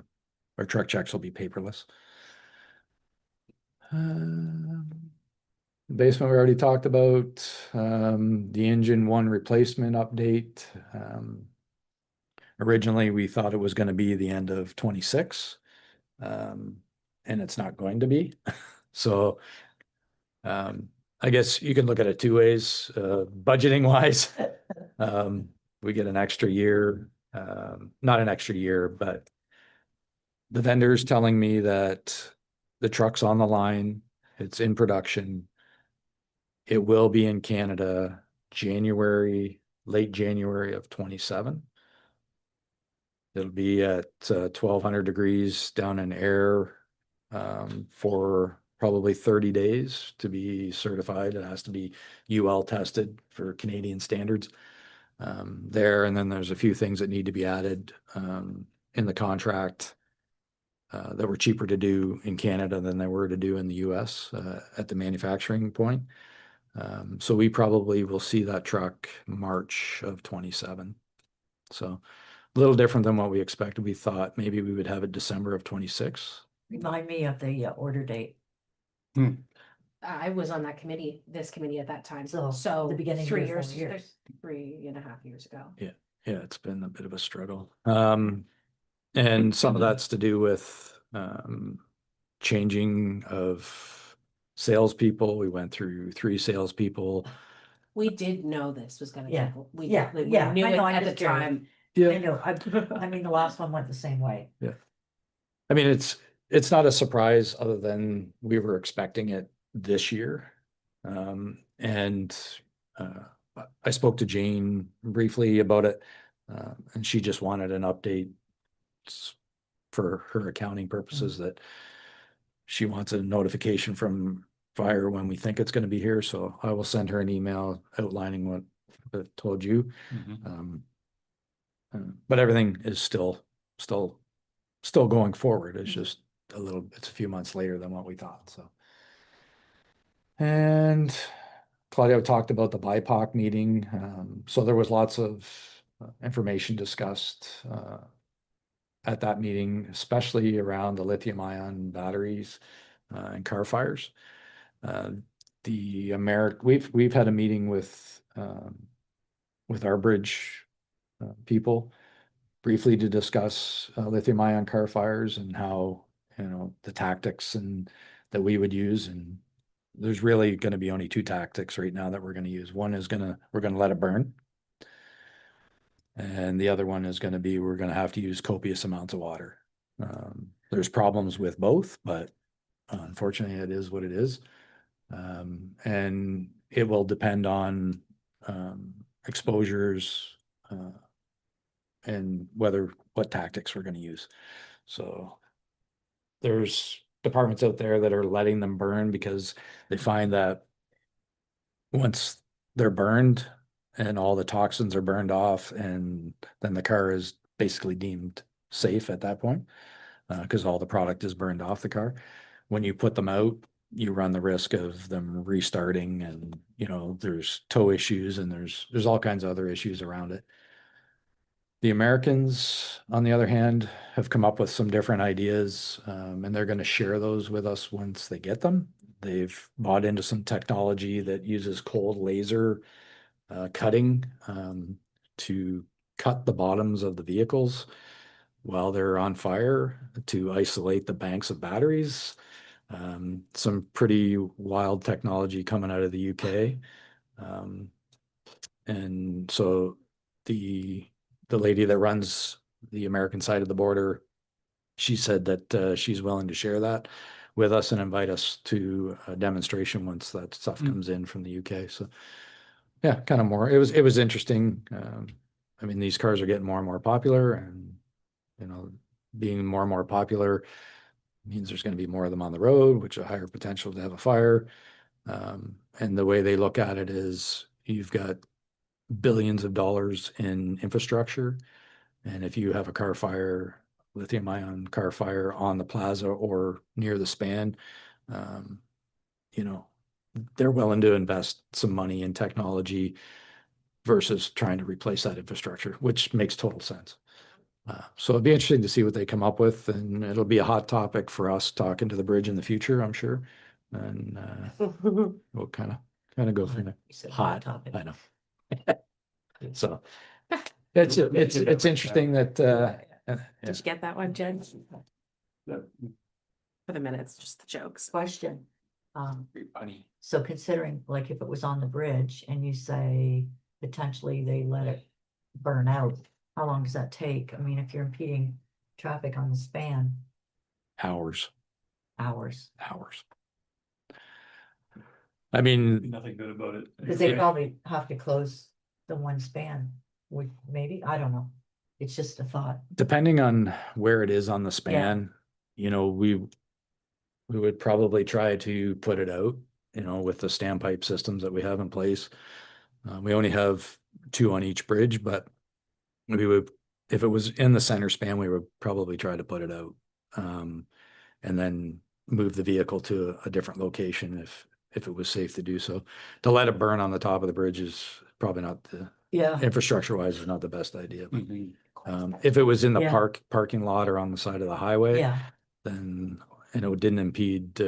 our truck checks will be paperless. Basement we already talked about. The engine one replacement update. Originally we thought it was going to be the end of 26, and it's not going to be. So I guess you can look at it two ways. Budgeting wise, we get an extra year, not an extra year, but the vendor's telling me that the truck's on the line, it's in production. It will be in Canada late January of 27. It'll be at 1200 degrees down in air for probably 30 days to be certified. It has to be UL tested for Canadian standards there. And then there's a few things that need to be added in the contract that were cheaper to do in Canada than they were to do in the US at the manufacturing point. So we probably will see that truck March of 27. So a little different than what we expected. We thought maybe we would have it December of 26. Remind me of the order date. I was on this committee at that time, So, so the beginning of 3 your 4 years, years. 3.5 years ago. Yeah, it's been a bit of a struggle. And some of that's to do with changing of salespeople. We went through 3 salespeople. We did know this was gonna Yeah, take, we yeah, we yeah, knew I it know, I'm at the just curious. time. I know, I mean, the last one went the same way. I mean, it's not a surprise other than we were expecting it this year. And I spoke to Jane briefly about it, and she just wanted an update for her accounting purposes that she wants a notification from fire when we think it's going to be here. So I will send her an email outlining what I told you. But everything is still going forward. It's just it's a few months later than what we thought. So, and Claudio talked about the BIPOC meeting. So there was lots of information discussed at that meeting, especially around the lithium ion batteries and car fires. We've had a meeting with our bridge people briefly to discuss lithium ion car fires and how, the tactics and that we would use. And there's really going to be only two tactics right now that we're going to use. One is we're going to let it burn. And the other one is going to be, we're going to have to use copious amounts of water. There's problems with both, but unfortunately it is what it is. And it will depend on exposures and what tactics we're going to use. So there's departments out there that are letting them burn because they find that once they're burned and all the toxins are burned off, and then the car is basically deemed safe at that point because all the product is burned off the car. When you put them out, you run the risk of them restarting, and there's tow issues and there's all kinds of other issues around it. The Americans, on the other hand, have come up with some different ideas, and they're going to share those with us once they get them. They've bought into some technology that uses cold laser cutting to cut the bottoms of the vehicles while they're on fire to isolate the banks of batteries. Some pretty wild technology coming out of the UK. And so the lady that runs the American side of the border, she said that she's willing to share that with us and invite us to a demonstration once that stuff comes in from the UK. So yeah, kind of more. It was interesting. I mean, these cars are getting more and more popular, and being more and more popular means there's going to be more of them on the road, which a higher potential to have a fire. And the way they look at it is you've got billions of dollars in infrastructure. And if you have a car fire, lithium ion car fire on the plaza or near the span, they're willing to invest some money in technology versus trying to replace that infrastructure, which makes total sense. So it'd be interesting to see what they come up with, and it'll be a hot topic for us talking to the bridge in the future, I'm sure. And we'll kind of go from there. You said Hot, topic. I know. So it's interesting that Did you get that one, Jen? That- For the minutes, just the jokes. Question. funny. So considering, like, if it was on the bridge and you say potentially they let it burn out, how long does that take? I mean, if you're impeding traffic on the span, Hours. hours. I mean, Nothing good about it. Because they probably have to close the one span, maybe, I don't know. It's just a thought. depending on where it is on the span, we would probably try to put it out, with the standpipe systems that we have in place. We only have 2 on each bridge, but we would, if it was in the center span, we would probably try to put it out. And then move the vehicle to a different location if it was safe to do so. To let it burn on the top of the bridge is probably not Yeah. infrastructure wise is not the best idea. But if it was in the Yeah. parking lot or on the side of the highway, Yeah, then, it didn't impede,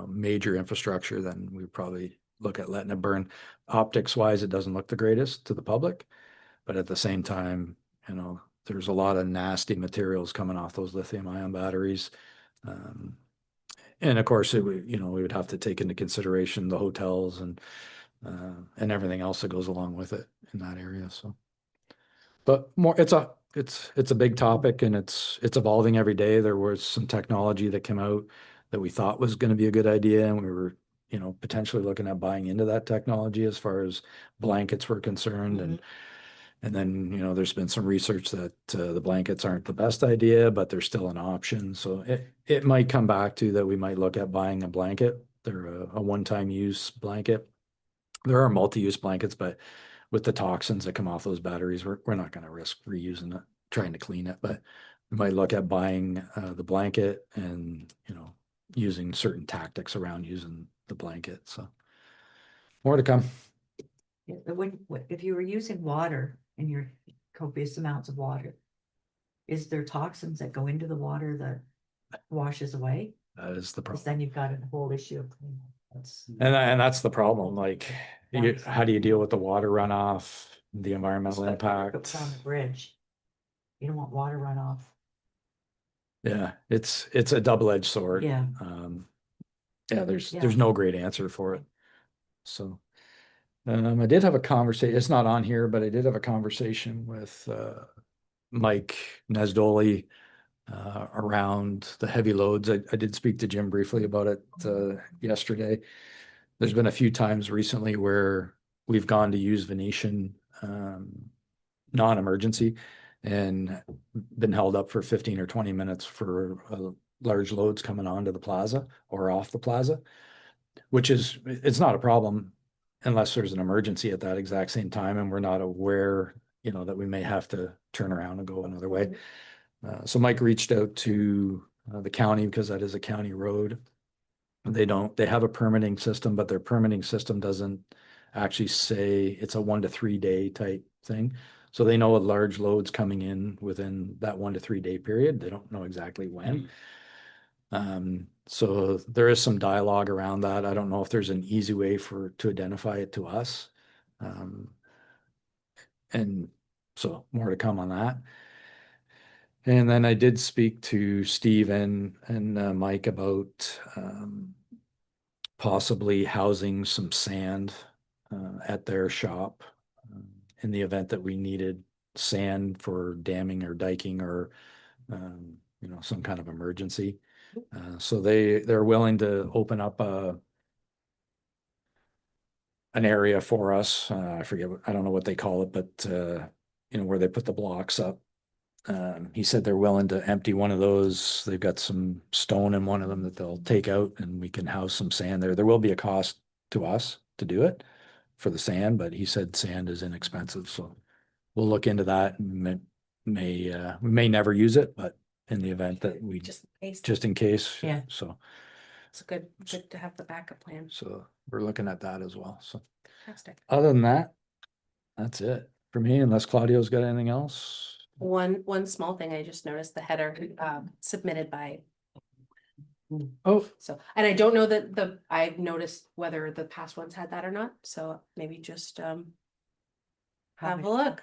major infrastructure, then we'd probably look at letting it burn. Optics wise, it doesn't look the greatest to the public, but at the same time, there's a lot of nasty materials coming off those lithium ion batteries. And of course, we would have to take into consideration the hotels and everything else that goes along with it in that area. So, but more, it's a big topic, and it's evolving every day. There was some technology that came out that we thought was going to be a good idea, and we were, potentially looking at buying into that technology as far as blankets were concerned. And then, there's been some research that the blankets aren't the best idea, but they're still an option. So it might come back to that we might look at buying a blanket. They're a one-time use blanket. There are multi-use blankets, but with the toxins that come off those batteries, we're not going to risk reusing it, trying to clean it. But we might look at buying the blanket and, using certain tactics around using the blanket. So more to come. if you were using water and your copious amounts of water, is there toxins that go into the water that washes away? That is the Cause problem. then you've got a whole issue of cleanup. That's, And that's the problem, like, how do you deal with the water runoff, the environmental but if impact? it's on the bridge. You don't want water runoff. Yeah, it's a double-edged sword. Yeah. Yeah, there's Yeah. no great answer for it. So, I did have a conversation, it's not on here, but I did have a conversation with, Mike Nesdoli, around the heavy loads. I did speak to Jim briefly about it, yesterday. There's been a few times recently where we've gone to use Venetian, non-emergency and been held up for 15 or 20 minutes for large loads coming onto the plaza or off the plaza, which is, it's not a problem unless there's an emergency at that exact same time and we're not aware, that we may have to turn around and go another way. So Mike reached out to the county because that is a county road. They have a permitting system, but their permitting system doesn't actually say it's a 1 to 3 day type thing. So they know what large loads coming in within that 1 to 3 day period. They don't know exactly when. So there is some dialogue around that. I don't know if there's an easy way to identify it to us. And so more to come on that. And then I did speak to Steve and Mike about possibly housing some sand at their shop in the event that we needed sand for damming or diking or some kind of emergency. So they're willing to open up an area for us. I forget, I don't know what they call it, but where they put the blocks up. He said they're willing to empty one of those. They've got some stone in one of them that they'll take out and we can house some sand there. There will be a cost to us to do it for the sand, but he said sand is inexpensive. So we'll look into that and we may never use it, but in the event that we Just in case. just in case. Yeah. So It's good to have the backup plan. we're looking at that as well. So Fantastic. other than that, that's it for me, unless Claudio's got anything else. One small thing, I just noticed the header submitted by, Oh, so, and I don't know that I've noticed whether the past ones had that or not, so maybe just have a look.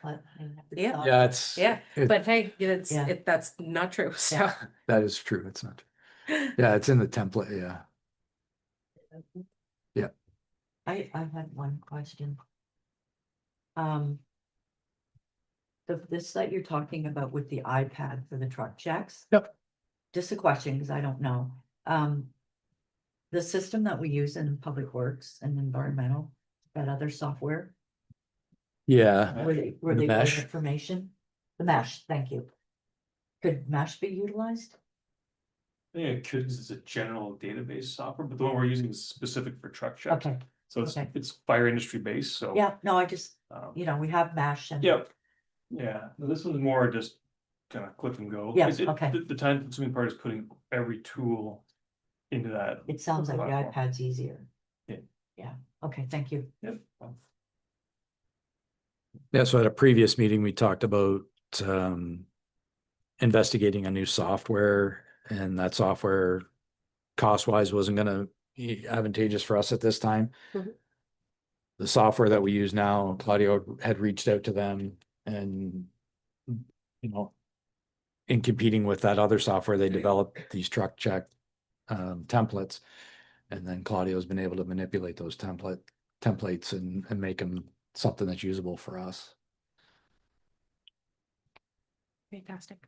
Yeah. yeah, it's. Yeah, it- but hey, Yeah. that's not true, so. That is true. It's not. Yeah, it's in the template. Yeah. I had one question. This that you're talking about with the iPad for the truck checks. Yep. Just a question, because I don't know. The system that we use in Public Works and environmental, that other software, Yeah. where they The load mesh? information? The mesh, thank you. Could mesh be utilized? Yeah, it could, because it's a general database software, but the one we're using is specific for truck checks. Okay, So it's, okay. it's fire industry based, so. yeah, no, I just, um, we have mesh and. Yep. Yeah, no, this one's more just kind of click and go. Yeah, It's- okay. The time consuming part is putting every tool into that. It sounds like the platform. iPad's easier. Yeah. Yeah, okay, thank you. Yep. Yeah. So at a previous meeting, we talked about investigating a new software, and that software cost-wise wasn't going to be advantageous for us at this time. Mhm. The software that we use now, Claudio had reached out to them and, in competing with that other software, they developed these truck check templates. And then Claudio's been able to manipulate those templates and make them something that's usable for us. Fantastic.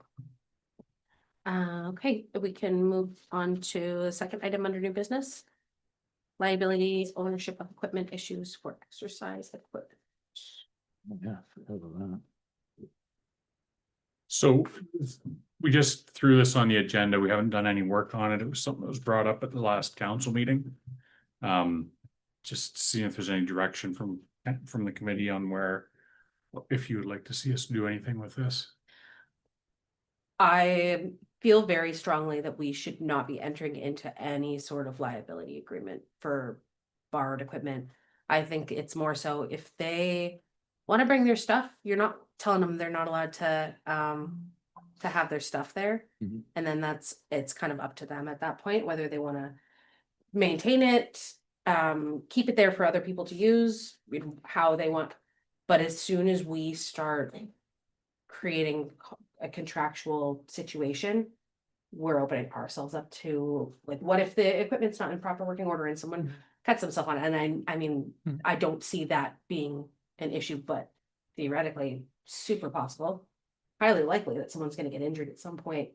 Okay, we can move on to the second item under new business. Liabilities, ownership of equipment issues for exercise equipment. Yeah. Forgot about that. So we just threw this on the agenda. We haven't done any work on it. It was something that was brought up at the last council meeting. Just seeing if there's any direction from the committee on where, if you would like to see us do anything with this. I feel very strongly that we should not be entering into any sort of liability agreement for borrowed equipment. I think it's more so if they want to bring their stuff, you're not telling them they're not allowed to to have their stuff there. Mhm. And then it's kind of up to them at that point, whether they wanna maintain it, keep it there for other people to use, how they want. But as soon as we start creating a contractual situation, we're opening ourselves up to, like, what if the equipment's not in proper working order and someone cuts themselves on it? And I mean, Hmm. I don't see that being an issue, but theoretically, super possible. Highly likely that someone's gonna get injured at some point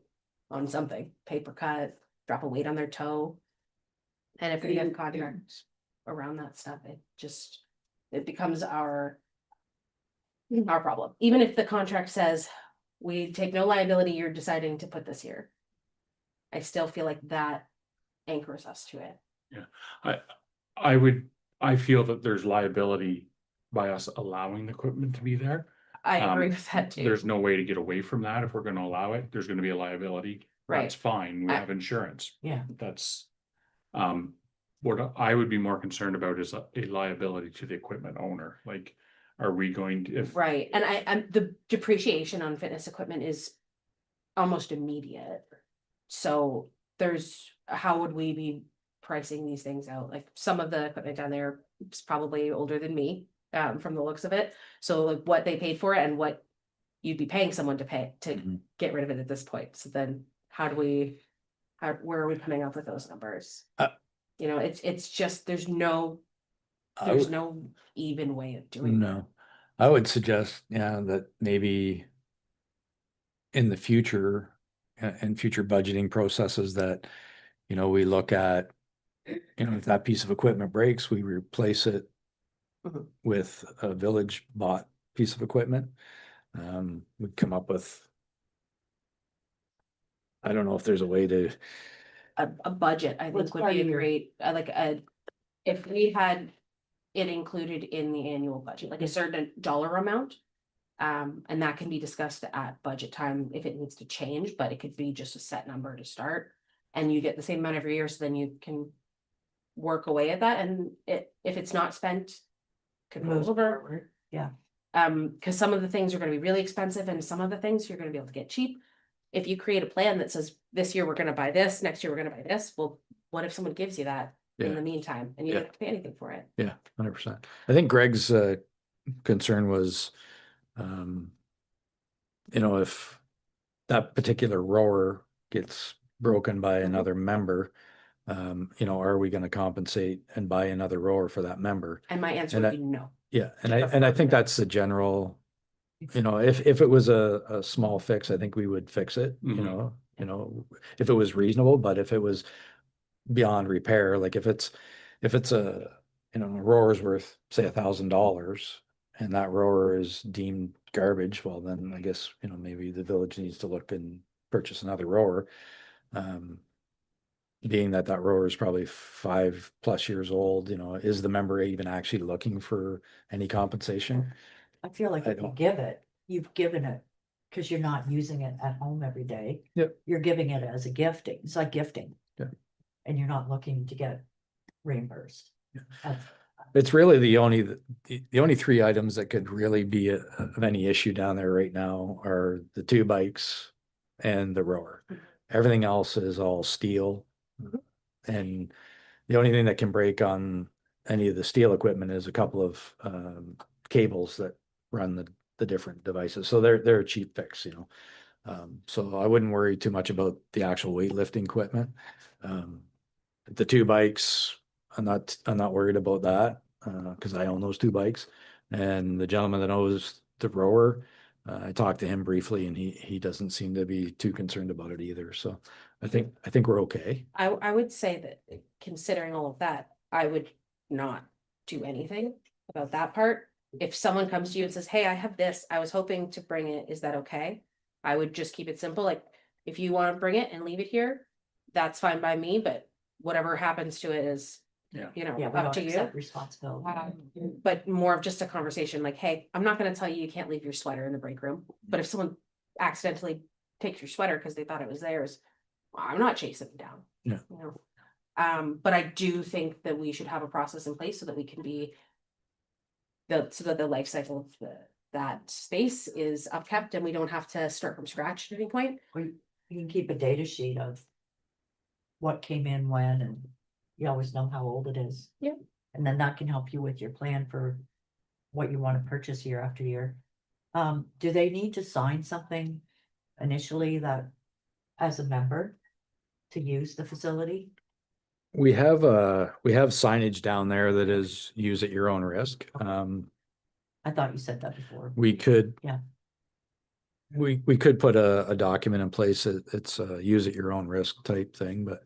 on something, paper cut, drop a weight on their toe. And if we have contracts around that stuff, it becomes our problem. Even if the contract says, we take no liability, you're deciding to put this here. I still feel like that anchors us to it. I feel that there's liability by us allowing the equipment to be there. I agree Um, with that too. There's no way to get away from that. If we're gonna allow it, there's gonna be a liability. Right. That's fine. We I- have insurance. Yeah. That's, what I would be more concerned about is a liability to the equipment owner. Like, are we going to, if, Right, and the depreciation on fitness equipment is almost immediate. So how would we be pricing these things out? Like, some of the equipment down there is probably older than me, from the looks of it. So like what they paid for it and what you'd be paying someone to pay to Mhm. get rid of it at this point. So then where are we coming up with those numbers? You know, it's just, there's no even way of doing that. No, I would suggest, yeah, that maybe in the future, in future budgeting processes that, we look at, if that piece of equipment breaks, we replace it Mhm. with a village bought piece of equipment. We'd come up with, I don't know if there's a way to, A budget, I What's think would part be of a your- great, if we had it included in the annual budget, like a certain dollar amount. And that can be discussed at budget time if it needs to change, but it could be just a set number to start. And you get the same amount every year, so then you can work away at that, and if it's not spent, could roll Moves over. forward. Yeah, Cause some of the things are gonna be really expensive and some of the things you're gonna be able to get cheap. If you create a plan that says, this year we're gonna buy this, next year we're gonna buy this, well, what if someone gives you that in Yeah. the meantime and you Yeah. don't have to pay anything for it? yeah, 100%. I think Greg's concern was, if that particular rower gets broken by another member, are we gonna compensate and buy another rower for that member? And my answer And would be no. Yeah, and I think that's the general, if it was a small fix, I think we would fix it, Mhm. if it was reasonable, but if it was beyond repair, like if it's a rower's worth, say, $1,000 and that rower is deemed garbage, well, then I guess, maybe the village needs to look and purchase another rower. Being that rower is probably 5+ years old, is the member even actually looking for any compensation? I feel like I if you don't- give it, you've given it, because you're not using it at home every day. Yep. You're giving it as a gifting, it's like gifting. Yeah. And you're not looking to get reimbursed. Yeah. That's- It's really the only three items that could really be of any issue down there right now are the 2 bikes and the rower. Everything else is all steel. And the only thing that can break on any of the steel equipment is a couple of cables that run the different devices. So they're a cheap fix, So I wouldn't worry too much about the actual weightlifting equipment. The 2 bikes, I'm not worried about that, because I own those 2 bikes. And the gentleman that owns the rower, I talked to him briefly and he doesn't seem to be too concerned about it either. So I think we're okay. I would say that considering all of that, I would not do anything about that part. If someone comes to you and says, hey, I have this, I was hoping to bring it, is that okay? I would just keep it simple, like, if you wanna bring it and leave it here, that's fine by me, but whatever happens to it is, Yeah. Yeah, we up don't to you. accept responsibility. But more of just a conversation, like, hey, I'm not gonna tell you you can't leave your sweater in the break room, but if someone accidentally takes your sweater because they thought it was theirs, I'm not chasing them down. Yeah. But I do think that we should have a process in place so that we can be so that the life cycle of the that space is upkept and we don't have to start from scratch at any point. You can keep a data sheet of what came in when, and you always know how old it is. Yeah. And then that can help you with your plan for what you want to purchase year after year. Do they need to sign something initially that, as a member, to use the facility? We have signage down there that is use at your own risk. I thought you said that before. We could. Yeah. We could put a document in place that it's a use at your own risk type thing, but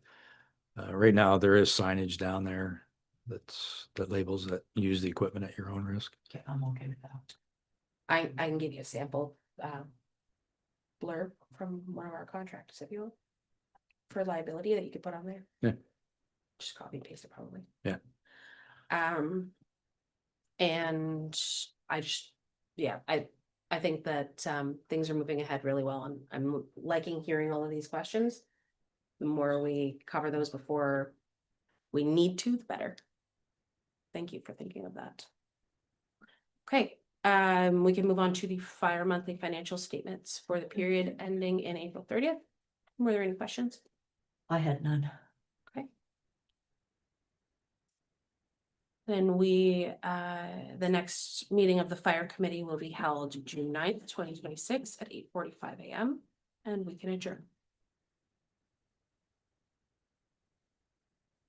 right now there is signage down there that labels that use the equipment at your own risk. Okay, I'm okay with that. I can give you a sample blurb from one of our contractors if you want. For liability that you could put on there. Yeah. Just copy and paste it probably. Yeah. And I just, yeah, I think that things are moving ahead really well and I'm liking hearing all of these questions. The more we cover those before we need to, the better. Thank you for thinking of that. Okay, we can move on to the fire monthly financial statements for the period ending in April 30th. Were there any questions? I had none. Then we, the next meeting of the fire committee will be held June 9th, 2026 at 8:45 a.m. and we can adjourn.